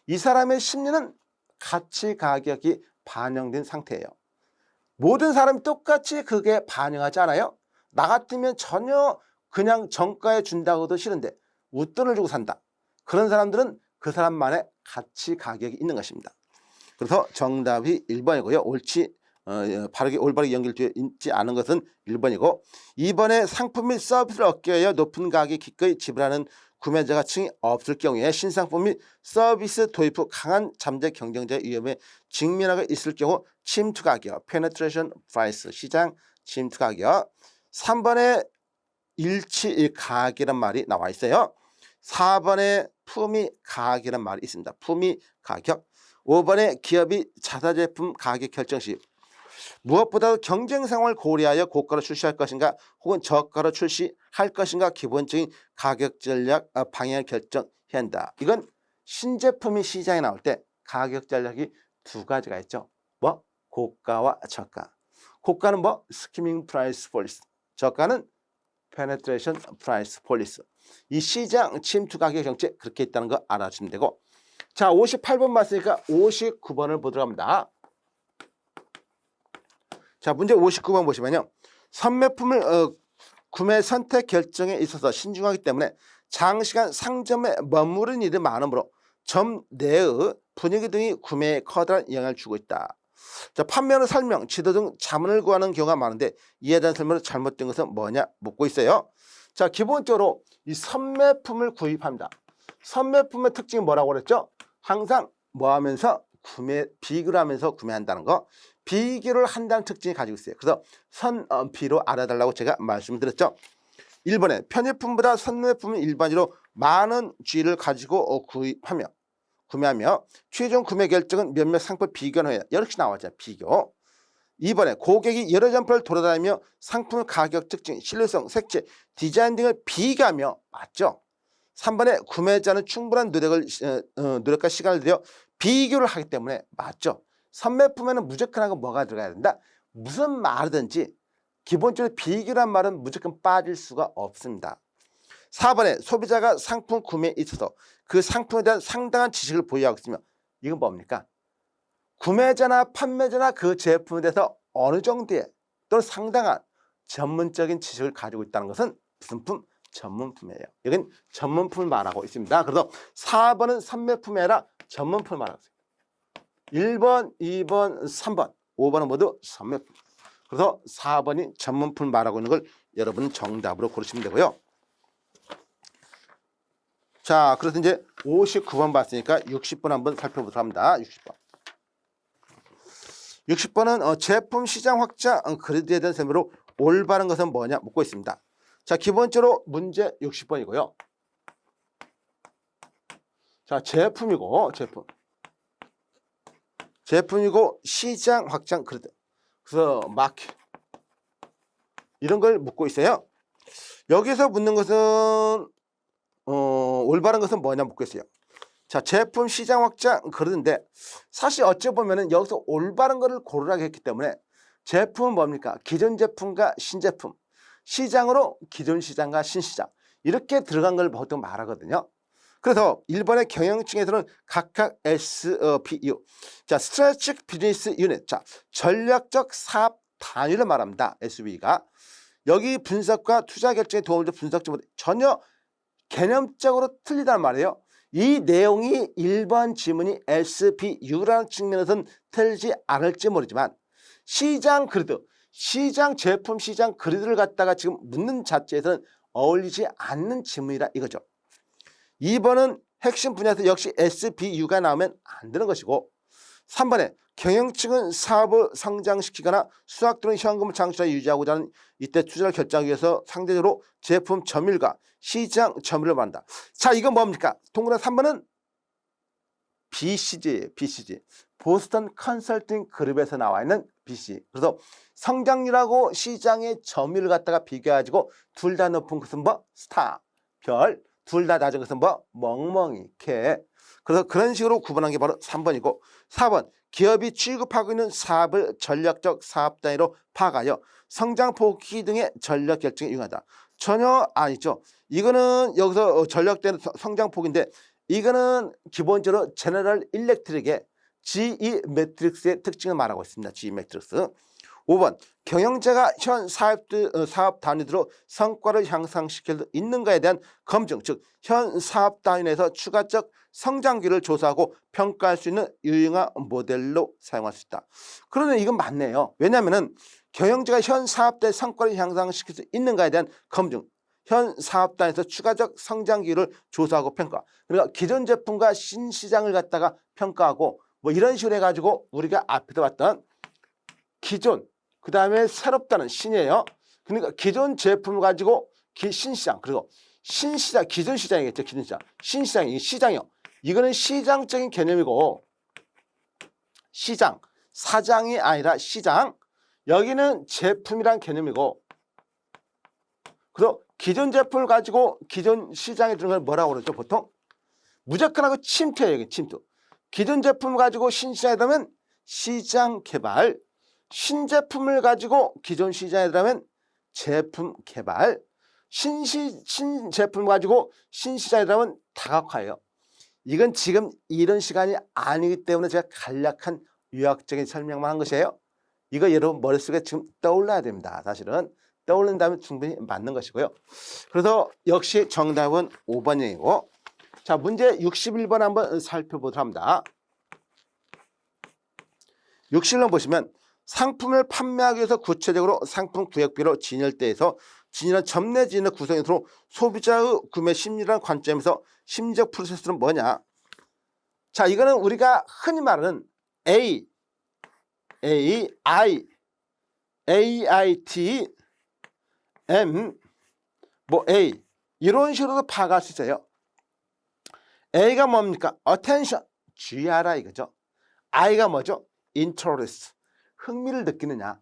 이 사람의 심리는 가치 가격이 반영된 상태예요. 모든 사람이 똑같이 그게 반영하지 않아요? 나 같으면 전혀 그냥 정가에 준다고도 싫은데 웃돈을 주고 산다. 그런 사람들은 그 사람만의 가치 가격이 있는 것입니다. 그래서 정답이 1번이고요. 올바르게 연결되어 있지 않은 것은 1번이고 2번에 상품 및 서비스를 얻기 위하여 높은 가격에 기꺼이 지불하는 구매자가 층이 없을 경우에 신상품 및 서비스 도입 후 강한 잠재 경쟁자의 위험에 직면하게 있을 경우 침투 가격, penetration price, 시장 침투 가격. 3번에 일치 가격이란 말이 나와 있어요. 4번에 품위 가격이란 말이 있습니다. 품위 가격. 5번에 기업이 자사 제품 가격 결정 시 무엇보다도 경쟁 상황을 고려하여 고가로 출시할 것인가 혹은 저가로 출시할 것인가 기본적인 가격 전략 방향을 결정해야 한다. 이건 신제품이 시장에 나올 때 가격 전략이 두 가지가 있죠. 뭐? 고가와 저가. 고가는 뭐? 스키밍 프라이스 폴리스. 저가는 페네트레이션 프라이스 폴리스. 이 시장 침투 가격 정책 그렇게 있다는 거 알아주시면 되고. 자, 58번 봤으니까 59번을 보도록 합니다. 자, 문제 59번 보시면요. 선매품을 구매 선택 결정에 있어서 신중하기 때문에 장시간 상점에 머무른 일이 많으므로 점 내의 분위기 등이 구매에 커다란 영향을 주고 있다. 자, 판매는 설명, 지도 등 자문을 구하는 경우가 많은데 이에 대한 설명을 잘못된 것은 뭐냐 묻고 있어요. 자, 기본적으로 이 선매품을 구입합니다. 선매품의 특징이 뭐라고 그랬죠? 항상 뭐 하면서 비교를 하면서 구매한다는 거. 비교를 한다는 특징이 가지고 있어요. 그래서 선비로 알아달라고 제가 말씀드렸죠. 1번에 편의품보다 선매품은 일반적으로 많은 G를 가지고 구매하며 최종 구매 결정은 몇몇 상품 비교한 후에 이렇게 나왔죠. 비교. 2번에 고객이 여러 점포를 돌아다니며 상품의 가격 특징, 신뢰성, 색채, 디자인 등을 비교하며 맞죠. 3번에 구매자는 충분한 노력과 시간을 들여 비교를 하기 때문에 맞죠. 선매품에는 무조건 하고 뭐가 들어가야 된다? 무슨 말이든지 기본적으로 비교란 말은 무조건 빠질 수가 없습니다. 4번에 소비자가 상품 구매에 있어서 그 상품에 대한 상당한 지식을 보유하고 있으며 이건 뭡니까? 구매자나 판매자나 그 제품에 대해서 어느 정도의 또는 상당한 전문적인 지식을 가지고 있다는 것은 무슨 품? 전문품이에요. 여긴 전문품을 말하고 있습니다. 그래서 4번은 선매품이 아니라 전문품을 말하고 있습니다. 1번, 2번, 3번, 5번은 모두 선매품. 그래서 4번이 전문품을 말하고 있는 걸 여러분 정답으로 고르시면 되고요. 자, 그래서 이제 59번 봤으니까 60번 한번 살펴보도록 합니다. 60번. 60번은 제품 시장 확장 그리드에 대한 설명으로 올바른 것은 뭐냐 묻고 있습니다. 자, 기본적으로 문제 60번이고요. 자, 제품이고 시장 확장 그리드. 그래서 마켓 이런 걸 묻고 있어요. 여기서 묻는 것은 올바른 것은 뭐냐 묻고 있어요. 자, 제품 시장 확장 그러는데 사실 어찌 보면은 여기서 올바른 거를 고르라고 했기 때문에 제품은 뭡니까? 기존 제품과 신제품, 시장으로 기존 시장과 신시장 이렇게 들어간 걸 보통 말하거든요. 그래서 1번의 경영층에서는 각각 SBU, 자, Strategic Business Unit, 자, 전략적 사업 단위를 말합니다. SB가 여기 분석과 투자 결정에 도움을 줄 분석적으로 전혀 개념적으로 틀리단 말이에요. 이 내용이 1번 지문이 SBU라는 측면에서는 틀리지 않을지 모르지만 시장 그리드, 시장 제품 시장 그리드를 갖다가 지금 묻는 자체에서는 어울리지 않는 지문이라 이거죠. 2번은 핵심 분야에서 역시 SBU가 나오면 안 되는 것이고 3번에 경영층은 사업을 성장시키거나 수학 또는 현금을 창출하여 유지하고자 하는 이때 투자를 결정하기 위해서 상대적으로 제품 점유율과 시장 점유율을 말한다. 자, 이건 뭡니까? 동그란 3번은 BCG 보스턴 컨설팅 그룹에서 나와 있는 BCG. 그래서 성장률하고 시장의 점유율을 갖다가 비교해가지고 둘 다 높은 것은 뭐? 스타, 별. 둘 다 낮은 것은 뭐? 멍멍이, 개. 그래서 그런 식으로 구분한 게 바로 3번이고 4번 기업이 취급하고 있는 사업을 전략적 사업 단위로 파악하여 성장폭 등의 전략 결정에 이용하다. 전혀 아니죠. 이거는 여기서 전략된 성장폭인데 이거는 기본적으로 제너럴 일렉트릭의 GE 매트릭스의 특징을 말하고 있습니다. GE 매트릭스. 5번 경영자가 현 사업 단위대로 성과를 향상시킬 수 있는가에 대한 검증, 즉 현 사업 단위 내에서 추가적 성장률을 조사하고 평가할 수 있는 유용한 모델로 사용할 수 있다. 그러면 이건 맞네요. 왜냐하면 경영자가 현 사업 단위 성과를 향상시킬 수 있는가에 대한 검증, 현 사업 단위에서 추가적 성장률을 조사하고 평가. 그러니까 기존 제품과 신시장을 갖다가 평가하고 뭐 이런 식으로 해가지고 우리가 앞에서 봤던 기존 그 다음에 새롭다는 신이에요. 그러니까 기존 제품을 가지고 신시장 그리고 신시장 기존 시장이겠죠. 기존 시장 신시장이 시장이요. 이거는 시장적인 개념이고 시장 사장이 아니라 시장 여기는 제품이란 개념이고 그래서 기존 제품을 가지고 기존 시장에 들어간 걸 뭐라고 그러죠? 보통 무조건 하고 침투예요. 여기 침투. 기존 제품을 가지고 신시장에 들어가면 시장 개발 신제품을 가지고 기존 시장에 들어가면 제품 개발, 신제품을 가지고 신시장에 들어가면 다각화예요. 이건 지금 이런 시간이 아니기 때문에 제가 간략한 요약적인 설명만 한 것이에요. 이거 여러분 머릿속에 지금 떠올라야 됩니다. 사실은 떠올린 다음에 충분히 맞는 것이고요. 그래서 역시 정답은 5번이고, 자, 문제 61번 한번 살펴보도록 합니다. 61번 보시면 상품을 판매하기 위해서 구체적으로 상품 구역별로 진열대에서 진열한 점내 진열 구성에서 소비자의 구매 심리라는 관점에서 심리적 프로세스는 뭐냐? 자, 이거는 우리가 흔히 말하는 A, I, AIT, M, A 이런 식으로도 파악할 수 있어요. A가 뭡니까? Attention, 주의하라 이거죠. I가 뭐죠? Interest, 흥미를 느끼느냐.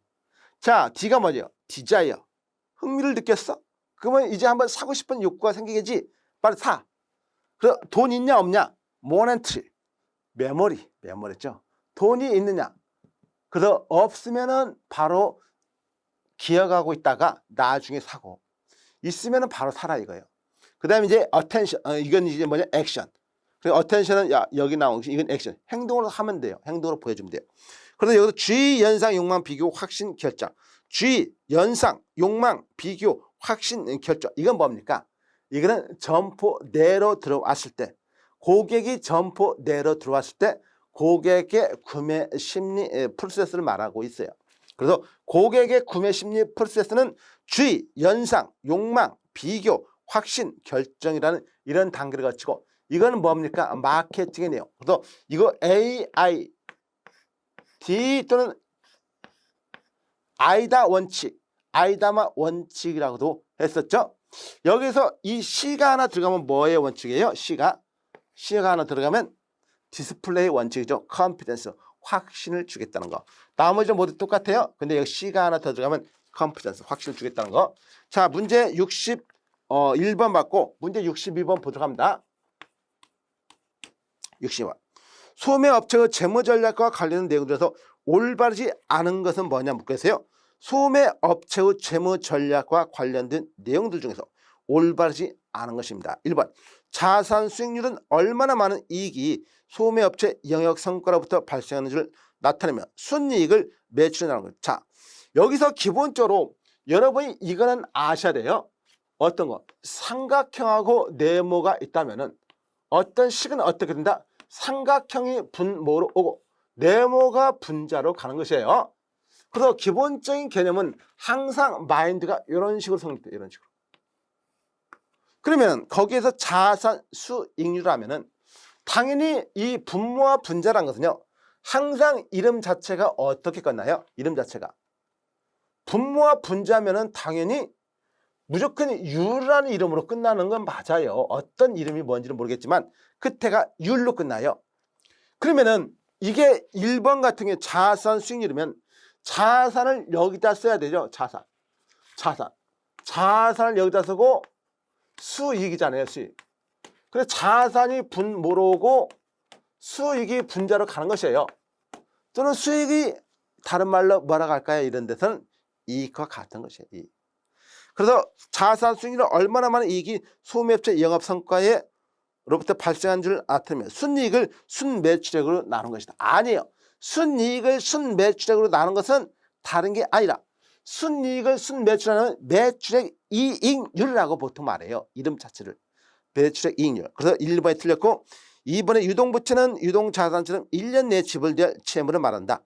자, D가 뭐죠? Desire, 흥미를 느꼈어? 그러면 이제 한번 사고 싶은 욕구가 생기겠지. 빨리 사. 그럼 돈 있냐 없냐? Monetary, 메모리죠. 돈이 있느냐? 그래서 없으면은 바로 기억하고 있다가 나중에 사고, 있으면은 바로 사라 이거예요. 그 다음에 이제 attention, 이건 이제 뭐냐? 액션. 그리고 attention은 여기 나온 것이 이건 액션. 행동으로 하면 돼요. 행동으로 보여주면 돼요. 그래서 여기서 주의, 연상, 욕망, 비교, 확신, 결정. 주의, 연상, 욕망, 비교, 확신, 결정. 이건 뭡니까? 이거는 점포 내로 들어왔을 때, 고객이 점포 내로 들어왔을 때 고객의 구매 심리 프로세스를 말하고 있어요. 그래서 고객의 구매 심리 프로세스는 주의, 연상, 욕망, 비교, 확신, 결정이라는 이런 단계를 거치고, 이거는 뭡니까? 마케팅의 내용. 그래서 이거 AI, D 또는 아이다 원칙, 아이다마 원칙이라고도 했었죠. 여기서 이 C가 하나 들어가면 뭐의 원칙이에요? C가 하나 들어가면 디스플레이 원칙이죠. 컨피던스, 확신을 주겠다는 거. 나머지는 모두 똑같아요. 근데 여기 C가 하나 더 들어가면 컨피던스, 확신을 주겠다는 거. 자, 문제 61번 받고 문제 62번 보도록 합니다. 60번. 소매업체의 재무전략과 관련된 내용 중에서 올바르지 않은 것은 뭐냐 묻고 계세요. 소매업체의 재무전략과 관련된 내용들 중에서 올바르지 않은 것입니다. 1번. 자산 수익률은 얼마나 많은 이익이 소매업체 영역 성과로부터 발생하는지를 나타내며 순이익을 매출해나가는 것. 자, 여기서 기본적으로 여러분이 이거는 아셔야 돼요. 어떤 거? 삼각형하고 네모가 있다면은 어떤 식은 어떻게 된다? 삼각형이 분모로 오고 네모가 분자로 가는 것이에요. 그래서 기본적인 개념은 항상 마인드가 이런 식으로 성립돼요. 이런 식으로. 그러면 거기에서 자산 수익률을 하면은 당연히 이 분모와 분자란 것은요, 항상 이름 자체가 어떻게 끝나요? 이름 자체가 분모와 분자면은 당연히 무조건 유라는 이름으로 끝나는 건 맞아요. 어떤 이름이 뭔지는 모르겠지만 끝에가 율로 끝나요. 그러면은 이게 1번 같은 경우에 자산 수익률이면 자산을 여기다 써야 되죠. 자산을 여기다 쓰고 수익이잖아요. 수익. 그래서 자산이 분모로고 수익이 분자로 가는 것이에요. 또는 수익이 다른 말로 뭐라고 할까요? 이런 데서는 이익과 같은 것이에요. 이익. 그래서 자산 수익률은 얼마나 많은 이익이 소매업체 영업성과에 로부터 발생한 줄 나타내며 순이익을 순매출액으로 나눈 것이다. 아니에요. 순이익을 순매출액으로 나눈 것은 다른 게 아니라 순이익을 순매출하는 매출액 이익률이라고 보통 말해요. 이름 자체를. 매출액 이익률. 그래서 1번에 틀렸고 2번에 유동부채는 유동자산처럼 1년 내에 지불될 채무를 말한다.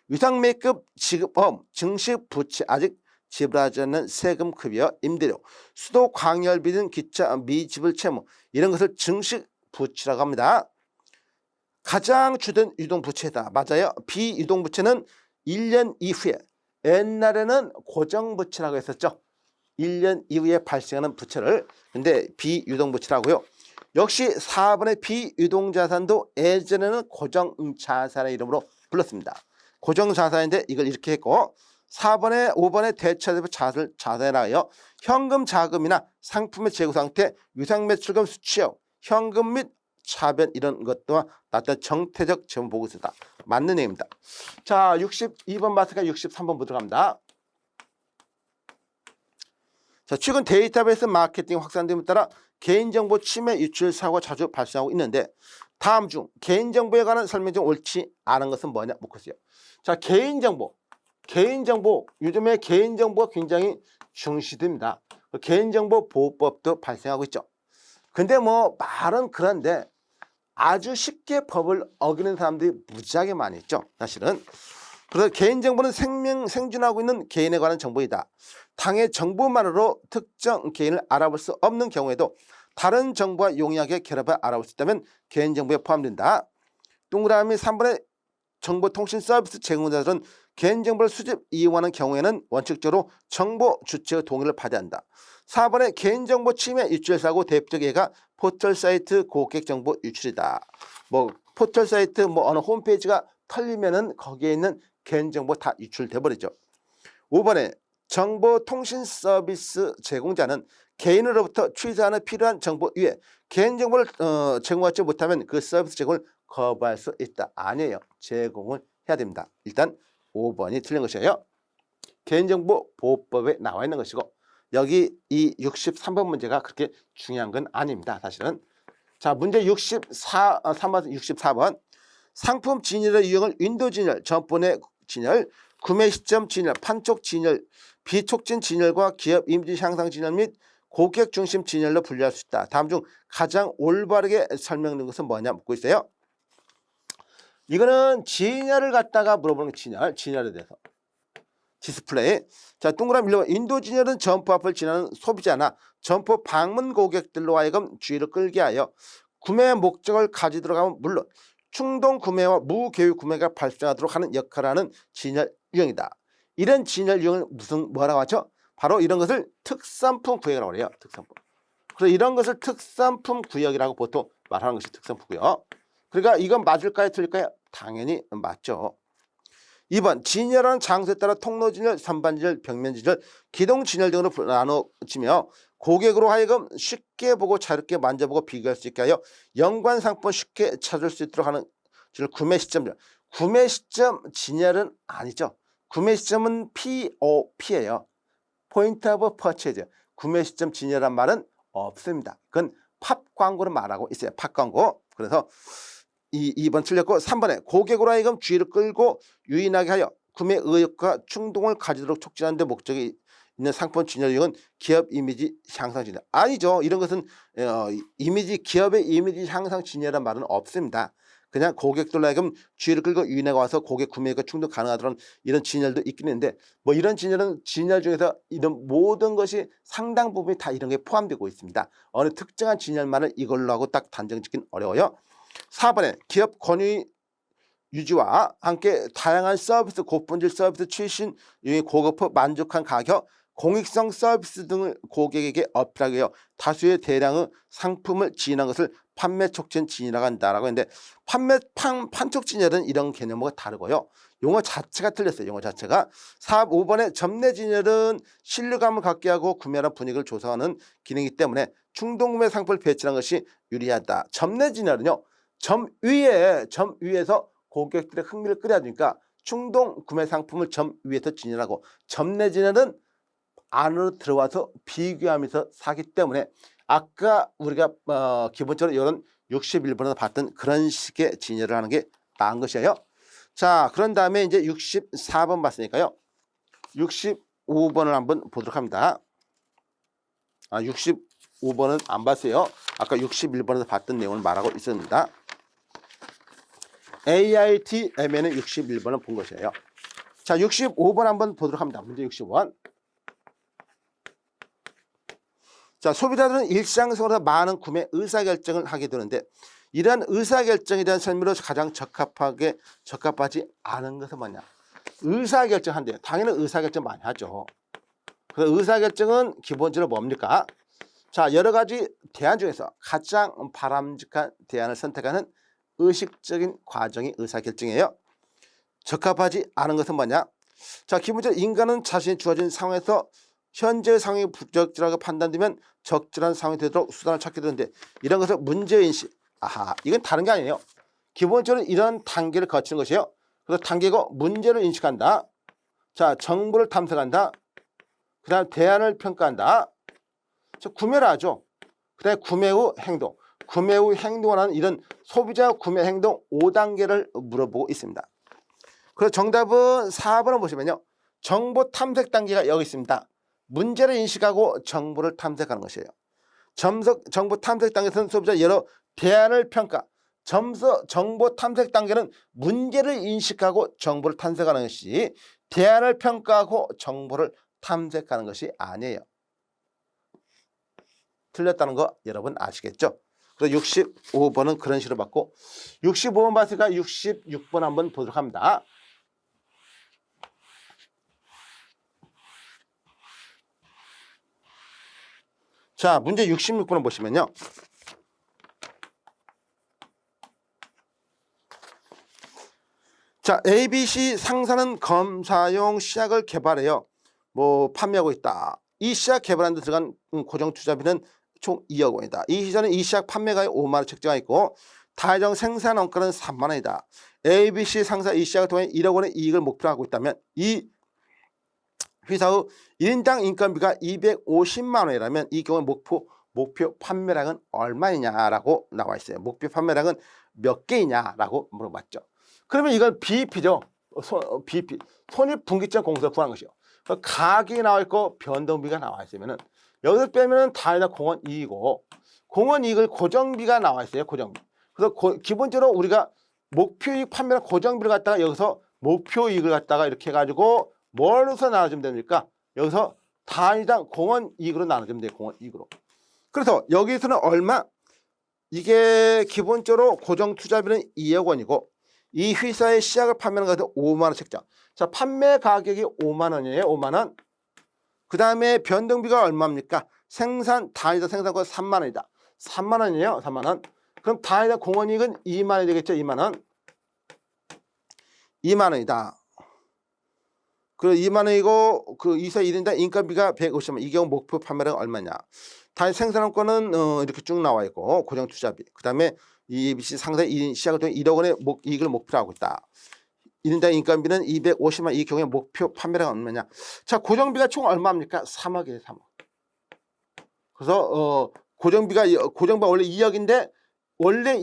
유상매급 지급험, 증식부채 아직 지불하지 않는 세금, 급여, 임대료, 수도, 광열비 등 기타 미지불 채무 이런 것을 증식부채라고 합니다. 가장 주된 유동부채다. 맞아요. 비유동부채는 1년 이후에, 옛날에는 고정부채라고 했었죠. 1년 이후에 발생하는 부채를. 근데 비유동부채라고요. 역시 4번의 비유동자산도 예전에는 고정자산의 이름으로 불렀습니다. 고정자산인데 이걸 이렇게 했고 4번에 5번에 대차대표 자산에 나가요. 현금 자금이나 상품의 재고 상태, 유상매출금 수취역, 현금 및 차변 이런 것과 나타난 정태적 재무 보고서다. 맞는 내용입니다. 자, 62번 봤으니까 63번 보도록 합니다. 자, 최근 데이터베이스 마케팅 확산됨에 따라 개인정보 침해 유출 사고가 자주 발생하고 있는데 다음 중 개인정보에 관한 설명 중 옳지 않은 것은 뭐냐 묻겠어요. 자, 개인정보 요즘에 개인정보가 굉장히 중시됩니다. 개인정보 보호법도 발생하고 있죠. 근데 뭐 말은 그런데 아주 쉽게 법을 어기는 사람들이 무지하게 많이 있죠. 사실은. 그래서 개인정보는 생존하고 있는 개인에 관한 정보이다. 당의 정보만으로 특정 개인을 알아볼 수 없는 경우에도 다른 정보와 용이하게 결합해 알아볼 수 있다면 개인정보에 포함된다. 동그라미 3번의 정보통신 서비스 제공자들은 개인정보를 수집 이용하는 경우에는 원칙적으로 정보 주체의 동의를 받아야 한다. 4번의 개인정보 침해 유출 사고 대표적 예가 포털사이트 고객 정보 유출이다. 뭐 포털사이트 뭐 어느 홈페이지가 털리면은 거기에 있는 개인정보 다 유출돼 버리죠. 5번에 정보통신 서비스 제공자는 개인으로부터 취사하는 필요한 정보 외에 개인정보를 제공하지 못하면 그 서비스 제공을 거부할 수 있다. 아니에요. 제공을 해야 됩니다. 일단 5번이 틀린 것이에요. 개인정보 보호법에 나와 있는 것이고 여기 이 63번 문제가 그렇게 중요한 건 아닙니다. 사실은. 자, 문제 64번 상품 진열의 유형을 윈도우 진열, 전본의 진열, 구매 시점 진열, 판촉 진열, 비촉진 진열과 기업 이미지 향상 진열 및 고객 중심 진열로 분류할 수 있다. 다음 중 가장 올바르게 설명된 것은 뭐냐 묻고 있어요. 이거는 진열을 갖다가 물어보는 거 진열에 대해서. 디스플레이. 자, 동그라미 1번 윈도우 진열은 점포 앞을 지나는 소비자나 점포 방문 고객들로 하여금 주의를 끌게 하여 구매 목적을 가지도록 하면 물론 충동 구매와 무계획 구매가 발생하도록 하는 역할을 하는 진열 유형이다. 이런 진열 유형을 뭐라고 하죠? 바로 이런 것을 특산품 구역이라고 해요. 특산품. 그래서 이런 것을 특산품 구역이라고 보통 말하는 것이 특산품 구역. 그러니까 이건 맞을까요? 틀릴까요? 당연히 맞죠. 2번 진열하는 장소에 따라 통로 진열, 선반 진열, 벽면 진열, 기동 진열 등으로 나눠지며 고객으로 하여금 쉽게 보고 자유롭게 만져보고 비교할 수 있게 하여 연관 상품을 쉽게 찾을 수 있도록 하는 진열. 구매 시점 진열. 구매 시점 진열은 아니죠. 구매 시점은 POP예요. 포인트 오브 퍼체이즈. 구매 시점 진열한 말은 없습니다. 그건 팝 광고를 말하고 있어요. 팝 광고. 그래서 2번 틀렸고 3번에 고객으로 하여금 주의를 끌고 유인하게 하여 구매 의욕과 충동을 가지도록 촉진하는 데 목적이 있는 상품 진열 유형은 기업 이미지 향상 진열. 아니죠. 이런 것은 기업의 이미지 향상 진열이라는 말은 없습니다. 그냥 고객들로 하여금 주의를 끌고 유인하고 와서 고객 구매가 충동 가능하도록 이런 진열도 있긴 있는데 뭐 이런 진열은 진열 중에서 이런 모든 것이 상당 부분이 다 이런 게 포함되고 있습니다. 어느 특정한 진열만을 이걸로 하고 딱 단정 짓긴 어려워요. 4번에 기업 권위 유지와 함께 다양한 서비스, 고품질 서비스 출신 유의 고급화 만족한 가격, 공익성 서비스 등을 고객에게 어필하기 위해 다수의 대량의 상품을 지인한 것을 판매 촉진 진이라고 한다라고 했는데 판촉 진열은 이런 개념과 다르고요. 용어 자체가 틀렸어요. 용어 자체가. 5번에 점내 진열은 신뢰감을 갖게 하고 구매하는 분위기를 조성하는 기능이기 때문에 충동구매 상품을 배치하는 것이 유리하다. 점내 진열은요. 점 위에서 고객들의 흥미를 끌어야 되니까 충동 구매 상품을 점 위에서 진열하고 점내 진열은 안으로 들어와서 비교하면서 사기 때문에 아까 우리가 기본적으로 이런 61번에서 봤던 그런 식의 진열을 하는 게 나은 것이에요. 자, 그런 다음에 이제 64번 봤으니까요. 65번을 한번 보도록 합니다. 65번은 안 봤어요. 아까 61번에서 봤던 내용을 말하고 있었습니다. AITM에는 61번을 본 것이에요. 자, 65번 한번 보도록 합니다. 문제 65번. 자, 소비자들은 일상생활에서 많은 구매 의사결정을 하게 되는데 이러한 의사결정에 대한 설명으로 가장 적합하지 않은 것은 뭐냐? 의사결정 한대요. 당연히 의사결정 많이 하죠. 그래서 의사결정은 기본적으로 뭡니까? 자, 여러 가지 대안 중에서 가장 바람직한 대안을 선택하는 의식적인 과정이 의사결정이에요. 적합하지 않은 것은 뭐냐? 자, 기본적으로 인간은 자신이 주어진 상황에서 현재의 상황이 부적절하게 판단되면 적절한 상황이 되도록 수단을 찾게 되는데 이런 것을 문제인식, 아하, 이건 다른 게 아니에요. 기본적으로 이런 단계를 거치는 것이에요. 그래서 단계고 문제를 인식한다. 자, 정보를 탐색한다. 그 다음 대안을 평가한다. 구매를 하죠. 그 다음에 구매 후 행동. 구매 후 행동을 하는 이런 소비자 구매 행동 5단계를 물어보고 있습니다. 그래서 정답은 4번을 보시면요. 정보 탐색 단계가 여기 있습니다. 문제를 인식하고 정보를 탐색하는 것이에요. 정보 탐색 단계에서는 소비자 여러 대안을 평가. 정보 탐색 단계는 문제를 인식하고 정보를 탐색하는 것이 대안을 평가하고 정보를 탐색하는 것이 아니에요. 틀렸다는 거 여러분 아시겠죠? 그래서 65번은 그런 식으로 받고 65번 봤으니까 66번 한번 보도록 합니다. 자, 문제 66번을 보시면요. 자, ABC 상사는 검사용 시약을 개발해요. 판매하고 있다. 이 시약 개발하는 데 들어간 고정 투자비는 총 2억 원이다. 이 시장은 이 시약 판매가에 5만 원 책정가 있고 다정 생산 원가는 3만 원이다. ABC 상사 이 시약을 통해 1억 원의 이익을 목표로 하고 있다면 이 회사의 1인당 인건비가 250만 원이라면 이 경우 목표 판매량은 얼마이냐라고 나와 있어요. 목표 판매량은 몇 개이냐라고 물어봤죠. 그러면 이건 BEP죠. BEP. 손익분기점 공사 구하는 것이요. 가격이 나와 있고 변동비가 나와 있으면은 여기서 빼면은 다이나 공원 이익이고 공원 이익을 고정비가 나와 있어요. 고정비. 그래서 기본적으로 우리가 목표이익 판매랑 고정비를 갖다가 여기서 목표이익을 갖다가 이렇게 해가지고 뭘로서 나눠주면 됩니까? 여기서 단위당 공원 이익으로 나눠주면 돼요. 공원 이익으로. 그래서 여기서는 얼마? 이게 기본적으로 고정 투자비는 2억 원이고 이 회사의 시약을 판매하는 것은 5만 원 책정. 자, 판매 가격이 5만 원이에요. 5만 원. 그 다음에 변동비가 얼마입니까? 단위당 생산권 3만 원이다. 3만 원이에요. 3만 원. 그럼 단위당 공원이익은 2만 원이 되겠죠. 2만 원. 2만 원이다. 그 2만 원이고 그 이사 1인당 인건비가 150만 원. 이 경우 목표 판매량 얼마냐? 단위 생산권은 이렇게 쭉 나와 있고 고정 투자비. 그 다음에 이 ABC 상사 1인 시작을 통해 1억 원의 이익을 목표로 하고 있다. 1인당 인건비는 250만 원. 이 경우에 목표 판매량 얼마냐? 자, 고정비가 총 얼마입니까? 3억이에요. 3억. 그래서 고정비가 원래 2억인데 원래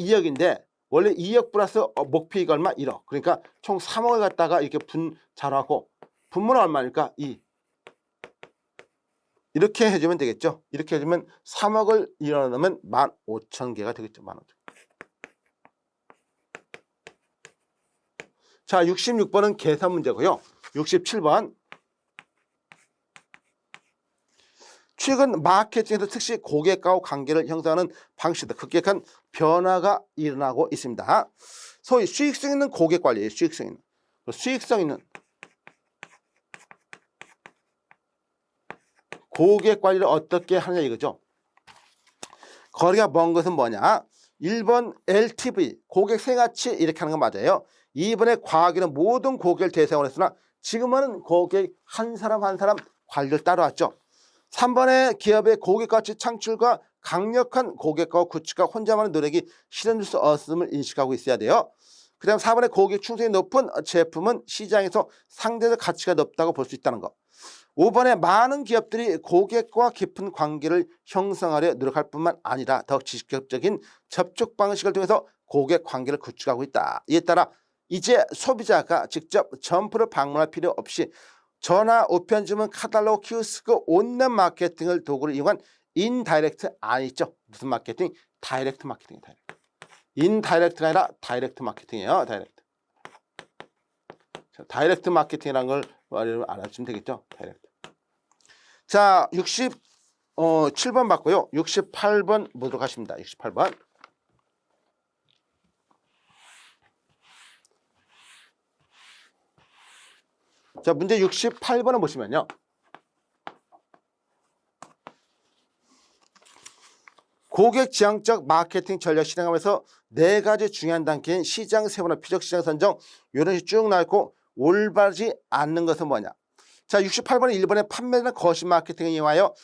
2억 플러스 목표이익 얼마? 1억. 그러니까 총 3억을 갖다가 이렇게 분자하고 분모는 얼마니까? 2. 이렇게 해주면 되겠죠. 이렇게 해주면 3억을 일어나면 15,000개가 되겠죠. 15,000개. 자, 66번은 계산 문제고요. 67번. 최근 마케팅에서 특히 고객과의 관계를 형성하는 방식이다. 급격한 변화가 일어나고 있습니다. 소위 수익성 있는 고객 관리예요. 수익성 있는 고객 관리를 어떻게 하느냐 이거죠. 거리가 먼 것은 뭐냐? 1번 LTV 고객 생활치 이렇게 하는 거 맞아요. 2번에 과학에는 모든 고객을 대상으로 했으나 지금은 고객 한 사람 한 사람 관리를 따라왔죠. 3번에 기업의 고객 가치 창출과 강력한 고객과 구축과 혼자만의 노력이 실현될 수 없음을 인식하고 있어야 돼요. 그 다음 4번에 고객 충성이 높은 제품은 시장에서 상대적 가치가 높다고 볼 수 있다는 거. 5번에 많은 기업들이 고객과 깊은 관계를 형성하려 노력할 뿐만 아니라 더 직접적인 접촉 방식을 통해서 고객 관계를 구축하고 있다. 이에 따라 이제 소비자가 직접 점포를 방문할 필요 없이 전화, 우편 주문, 카탈로그, 키오스크, 온라인 마케팅을 도구를 이용한 인다이렉트 있죠? 무슨 마케팅? 다이렉트 마케팅. 인다이렉트가 아니라 다이렉트 마케팅이에요. 다이렉트 마케팅이라는 걸 알아주시면 되겠죠? 다이렉트. 자, 67번 봤고요. 68번 보도록 하십니다. 68번. 자, 문제 68번을 보시면요. 고객 지향적 마케팅 전략 실행하면서 4가지 중요한 단계인 시장 세분화, 피적 시장 선정 이런 식으로 쭉 나와 있고 올바르지 않는 것은 뭐냐. 자, 68번은 1번에 판매나 거시 마케팅을 이용하여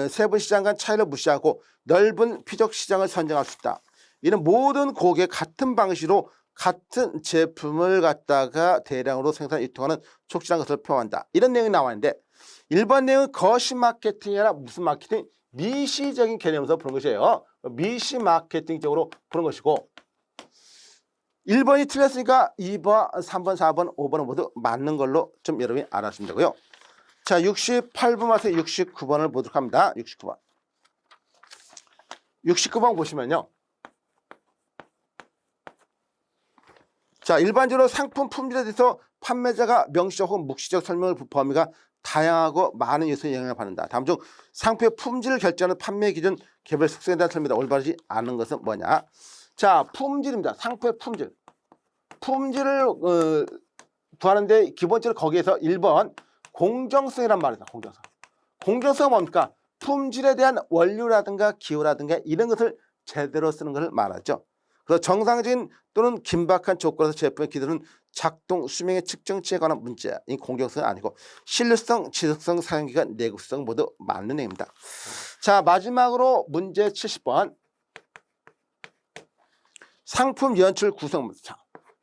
세분 시장 간 차이를 무시하고 넓은 피적 시장을 선정할 수 있다. 이런 모든 고객 같은 방식으로 같은 제품을 갖다가 대량으로 생산 유통하는 촉진한 것을 표현한다. 이런 내용이 나와 있는데 일반 내용은 거시 마케팅이 아니라 무슨 마케팅? 미시적인 개념에서 보는 것이에요. 미시 마케팅적으로 보는 것이고 1번이 틀렸으니까 2번, 3번, 4번, 5번은 모두 맞는 걸로 좀 여러분이 알아주시면 되고요. 자, 68번 와서 69번을 보도록 합니다. 69번. 69번 보시면요. 자, 일반적으로 상품 품질에 대해서 판매자가 명시적 혹은 묵시적 설명을 범위가 다양하고 많은 요소에 영향을 받는다. 다음 중 상품의 품질을 결정하는 판매 기준 개별 특성에 대한 설명이다. 올바르지 않은 것은 뭐냐? 자, 품질입니다. 상품의 품질. 품질을 구하는데 기본적으로 거기에서 1번 공정성이란 말이다. 공정성. 공정성은 뭡니까? 품질에 대한 원료라든가 기호라든가 이런 것을 제대로 쓰는 것을 말하죠. 그래서 정상적인 또는 긴박한 조건에서 제품의 기술은 작동, 수명의 측정치에 관한 문제인 공정성은 아니고 신뢰성, 지속성, 사용기간, 내구성 모두 맞는 내용입니다. 자, 마지막으로 문제 70번. 상품 연출 구성. 자,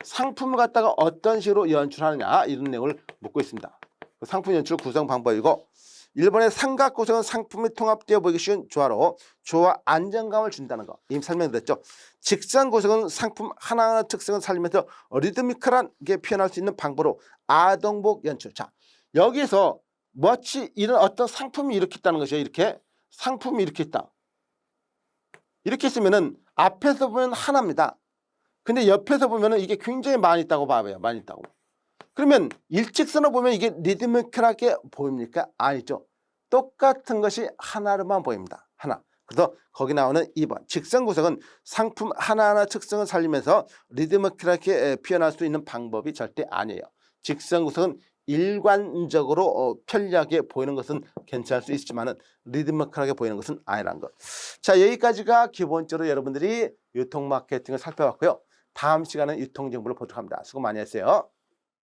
상품을 갖다가 어떤 식으로 연출하느냐 이런 내용을 묻고 있습니다. 상품 연출 구성 방법이고 1번의 삼각 구성은 상품이 통합되어 보이기 쉬운 조화로 조화 안정감을 준다는 거 이미 설명드렸죠. 직선 구성은 상품 하나하나 특성을 살리면서 리드미컬하게 표현할 수 있는 방법으로 아동복 연출. 자, 여기서 마치 이런 어떤 상품이 이렇게 있다는 것이에요. 이렇게 상품이 이렇게 있다. 이렇게 있으면은 앞에서 보면 하나입니다. 근데 옆에서 보면은 이게 굉장히 많이 있다고 봐요. 많이 있다고. 그러면 일직선으로 보면 이게 리드미컬하게 보입니까? 아니죠. 똑같은 것이 하나로만 보입니다. 하나. 그래서 거기 나오는 2번. 직선 구성은 상품 하나하나 특성을 살리면서 리드미컬하게 표현할 수 있는 방법이 절대 아니에요. 직선 구성은 일관적으로 편리하게 보이는 것은 괜찮을 수 있지만 리드미컬하게 보이는 것은 아니라는 것. 자, 여기까지가 기본적으로 여러분들이 유통 마케팅을 살펴봤고요. 다음 시간은 유통 정보를 보도록 합니다. 수고 많이 했어요.